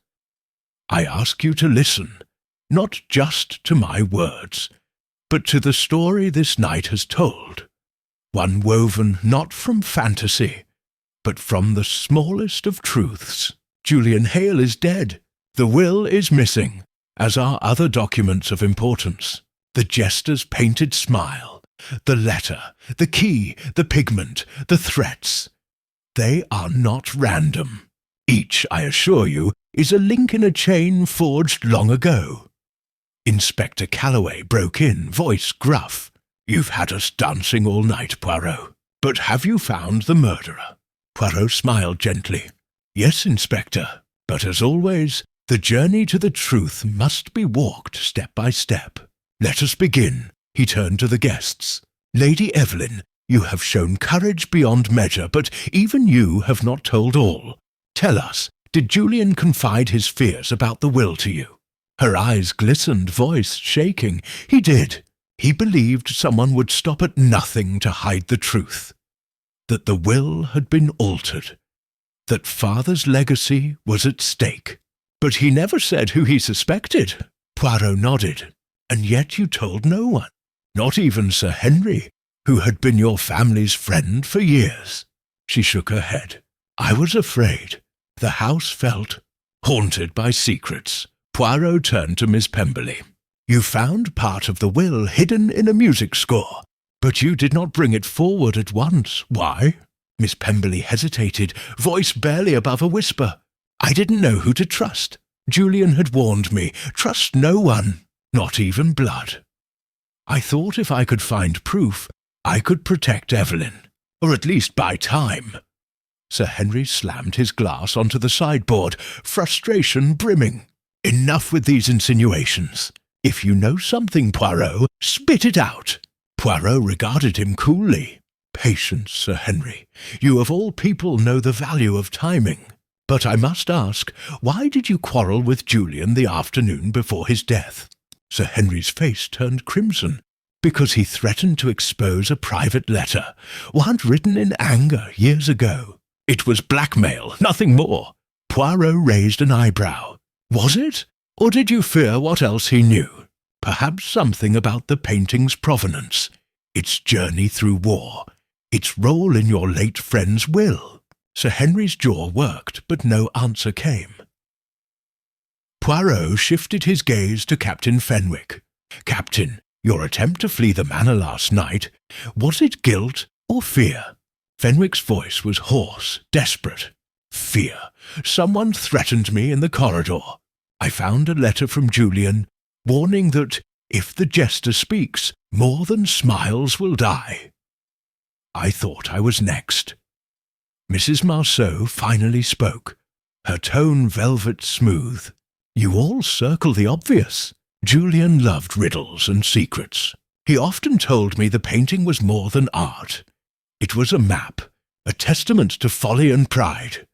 "I ask you to listen, not just to my words, but to the story this night has told, one woven not from fantasy, but from the smallest of truths. Julian Hale is dead. The will is missing, as are other documents of importance. The Jester's painted smile, the letter, the key, the pigment, the threats. They are not random. Each, I assure you, is a link in a chain forged long ago." Inspector Calloway broke in, voice gruff. "You've had us dancing all night, Poirot. But have you found the murderer?" Poirot smiled gently. "Yes, Inspector. But as always, the journey to the truth must be walked step by step. Let us begin." He turned to the guests. "Lady Evelyn, you have shown courage beyond measure, but even you have not told all. Tell us, did Julian confide his fears about the will to you?" Her eyes glistened, voice shaking. "He did. He believed someone would stop at nothing to hide the truth, that the will had been altered, that father's legacy was at stake. But he never said who he suspected. Poirot nodded. And yet you told no one, not even Sir Henry, who had been your family's friend for years. She shook her head. I was afraid. The house felt haunted by secrets. Poirot turned to Miss Pemberley. You found part of the will hidden in a music score, but you did not bring it forward at once. Why? Miss Pemberley hesitated, voice barely above a whisper. I didn't know who to trust. Julian had warned me, trust no one, not even blood. I thought if I could find proof, I could protect Evelyn, or at least buy time. Sir Henry slammed his glass onto the sideboard, frustration brimming. Enough with these insinuations. If you know something, Poirot, spit it out. Poirot regarded him coolly. Patience, Sir Henry. You of all people know the value of timing. But I must ask, why did you quarrel with Julian the afternoon before his death? Sir Henry's face turned crimson, because he threatened to expose a private letter, one written in anger years ago. It was blackmail, nothing more. Poirot raised an eyebrow. Was it? Or did you fear what else he knew? Perhaps something about the painting's provenance, its journey through war, its role in your late friend's will. Sir Henry's jaw worked, but no answer came. Poirot shifted his gaze to Captain Fenwick. Captain, your attempt to flee the manor last night, was it guilt or fear? Fenwick's voice was hoarse, desperate. Fear. Someone threatened me in the corridor. I found a letter from Julian, warning that if the Jester speaks, more than smiles will die. I thought I was next. Mrs. Marceau finally spoke, her tone velvet smooth. You all circle the obvious. Julian loved riddles and secrets. He often told me the painting was more than art. It was a map, a testament to folly and pride.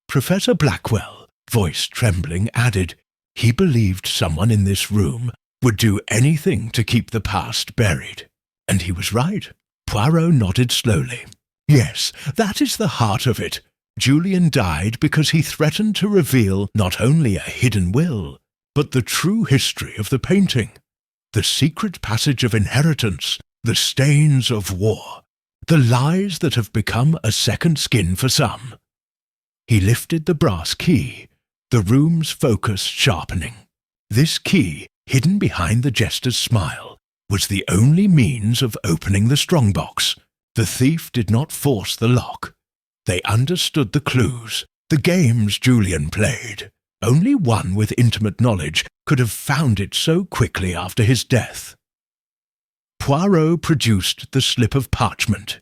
Professor Blackwell, voice trembling, added, he believed someone in this room would do anything to keep the past buried. And he was right. Poirot nodded slowly. Yes, that is the heart of it. Julian died because he threatened to reveal not only a hidden will, but the true history of the painting, the secret passage of inheritance, the stains of war, the lies that have become a second skin for some. He lifted the brass key, the room's focus sharpening. This key, hidden behind the Jester's smile, was the only means of opening the strongbox. The thief did not force the lock. They understood the clues, the games Julian played. Only one with intimate knowledge could have found it so quickly after his death. Poirot produced the slip of parchment.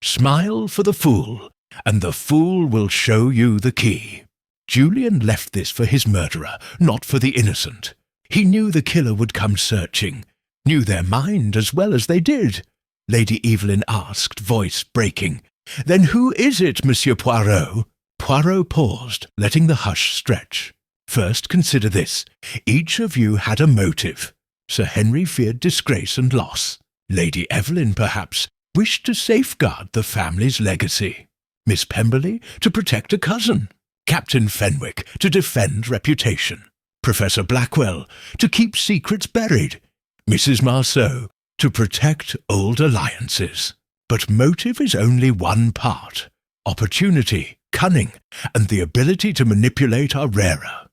Smile for the fool, and the fool will show you the key. Julian left this for his murderer, not for the innocent. He knew the killer would come searching, knew their mind as well as they did. Lady Evelyn asked, voice breaking. Then who is it, Monsieur Poirot? Poirot paused, letting the hush stretch. First consider this. Each of you had a motive. Sir Henry feared disgrace and loss. Lady Evelyn, perhaps, wished to safeguard the family's legacy. Miss Pemberley, to protect a cousin. Captain Fenwick, to defend reputation. Professor Blackwell, to keep secrets buried. Mrs. Marceau, to protect old alliances. But motive is only one part. Opportunity, cunning, and the ability to manipulate are rarer.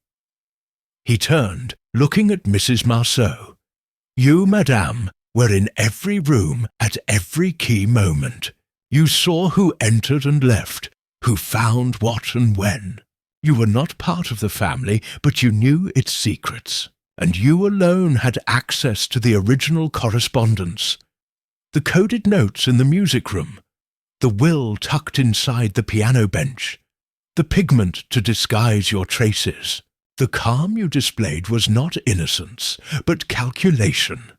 He turned, looking at Mrs. Marceau. You, madame, were in every room at every key moment. You saw who entered and left, who found what and when. You were not part of the family, but you knew its secrets, and you alone had access to the original correspondence. The coded notes in the music room, the will tucked inside the piano bench, the pigment to disguise your traces. The calm you displayed was not innocence, but calculation.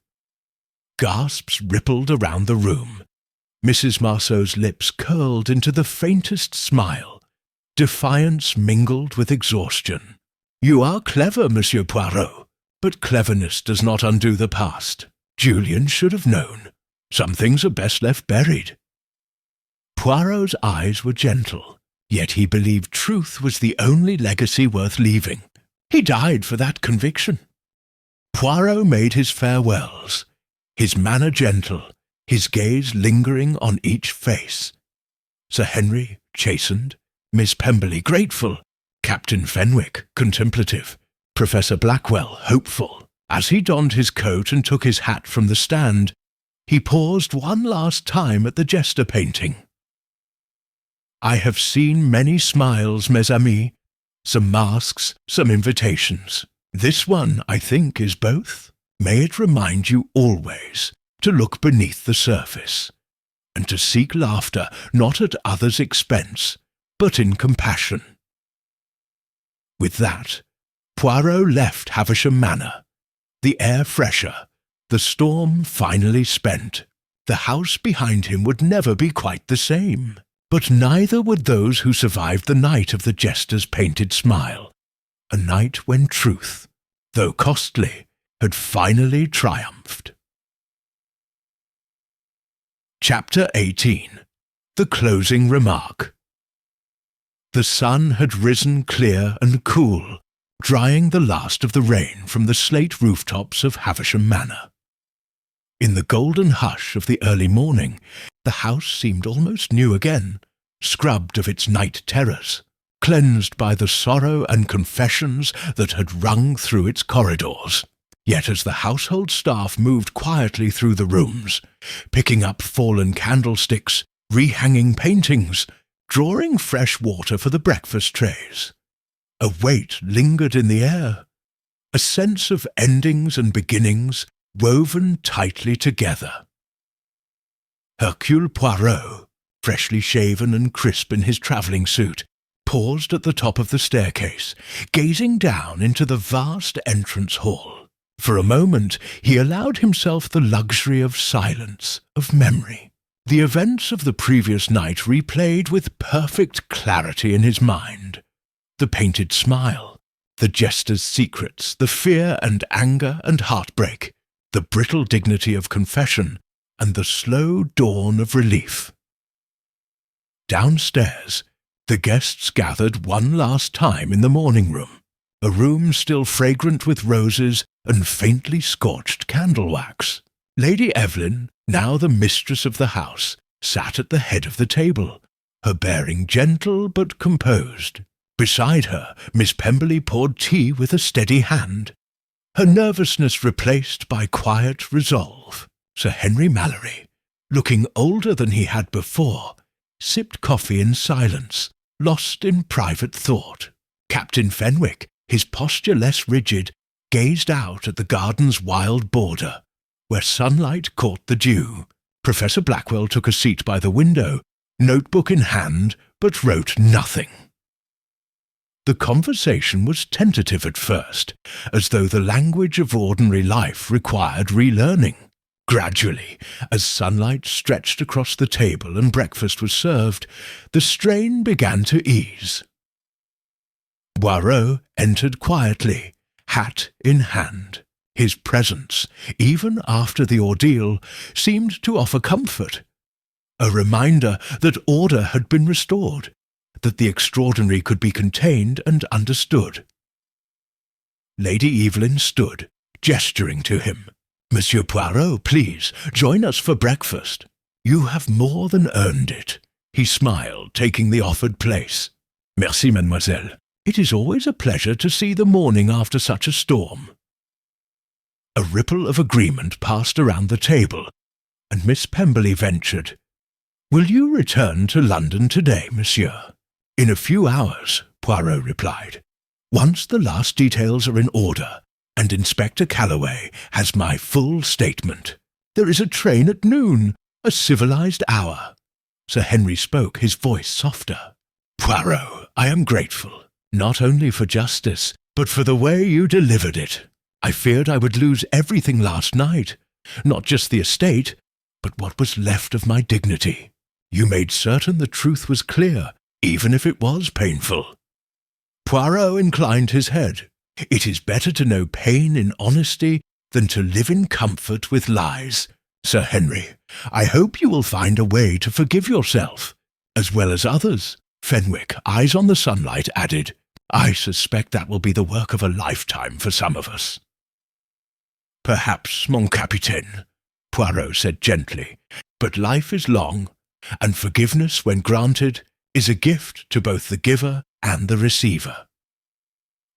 Gasps rippled around the room. Mrs. Marceau's lips curled into the faintest smile. Defiance mingled with exhaustion. You are clever, Monsieur Poirot, but cleverness does not undo the past. Julian should have known. Some things are best left buried. Poirot's eyes were gentle, yet he believed truth was the only legacy worth leaving. He died for that conviction. Poirot made his farewells, his manner gentle, his gaze lingering on each face. Sir Henry chastened, Miss Pemberley grateful, Captain Fenwick contemplative, Professor Blackwell hopeful. As he donned his coat and took his hat from the stand, he paused one last time at the Jester painting. I have seen many smiles, mes amis, some masks, some invitations. This one, I think, is both. May it remind you always to look beneath the surface, and to seek laughter not at others' expense, but in compassion. With that, Poirot left Havisham Manor, the air fresher, the storm finally spent. The house behind him would never be quite the same, but neither would those who survived the night of the Jester's painted smile, a night when truth, though costly, had finally triumphed. Chapter 18. The Closing Remark. The sun had risen clear and cool, drying the last of the rain from the slate rooftops of Havisham Manor. In the golden hush of the early morning, the house seemed almost new again, scrubbed of its night terrors, cleansed by the sorrow and confessions that had rung through its corridors. Yet as the household staff moved quietly through the rooms, picking up fallen candlesticks, rehanging paintings, drawing fresh water for the breakfast trays, a weight lingered in the air, a sense of endings and beginnings woven tightly together. Hercule Poirot, freshly shaven and crisp in his travelling suit, paused at the top of the staircase, gazing down into the vast entrance hall. For a moment he allowed himself the luxury of silence, of memory. The events of the previous night replayed with perfect clarity in his mind. The painted smile, the Jester's secrets, the fear and anger and heartbreak, the brittle dignity of confession, and the slow dawn of relief. Downstairs, the guests gathered one last time in the morning room, a room still fragrant with roses and faintly scorched candle wax. Lady Evelyn, now the mistress of the house, sat at the head of the table, her bearing gentle but composed. Beside her, Miss Pemberley poured tea with a steady hand, her nervousness replaced by quiet resolve. Sir Henry Mallory, looking older than he had before, sipped coffee in silence, lost in private thought. Captain Fenwick, his posture less rigid, gazed out at the garden's wild border, where sunlight caught the dew. Professor Blackwell took a seat by the window, notebook in hand, but wrote nothing. The conversation was tentative at first, as though the language of ordinary life required relearning. Gradually, as sunlight stretched across the table and breakfast was served, the strain began to ease. Poirot entered quietly, hat in hand. His presence, even after the ordeal, seemed to offer comfort, a reminder that order had been restored, that the extraordinary could be contained and understood. Lady Evelyn stood, gesturing to him. "Monsieur Poirot, please, join us for breakfast. You have more than earned it." He smiled, taking the offered place. "Merci, mademoiselle. It is always a pleasure to see the morning after such a storm." A ripple of agreement passed around the table, and Miss Pemberley ventured, "Will you return to London today, monsieur?" "In a few hours," Poirot replied. "Once the last details are in order, and Inspector Calloway has my full statement. There is a train at noon, a civilized hour." Sir Henry spoke, his voice softer. "Poirot, I am grateful, not only for justice, but for the way you delivered it. I feared I would lose everything last night, not just the estate, but what was left of my dignity. You made certain the truth was clear, even if it was painful." Poirot inclined his head. "It is better to know pain in honesty than to live in comfort with lies. Sir Henry, I hope you will find a way to forgive yourself, as well as others." Fenwick, eyes on the sunlight, added, "I suspect that will be the work of a lifetime for some of us." "Perhaps, mon capitaine," Poirot said gently, "but life is long, and forgiveness, when granted, is a gift to both the giver and the receiver."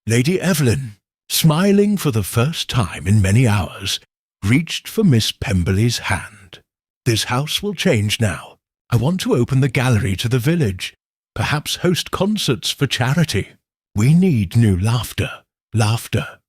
Lady Evelyn, smiling for the first time in many hours, reached for Miss Pemberley's hand. "This house will change now. I want to open the gallery to the village, perhaps host concerts for charity. We need new laughter, laughter."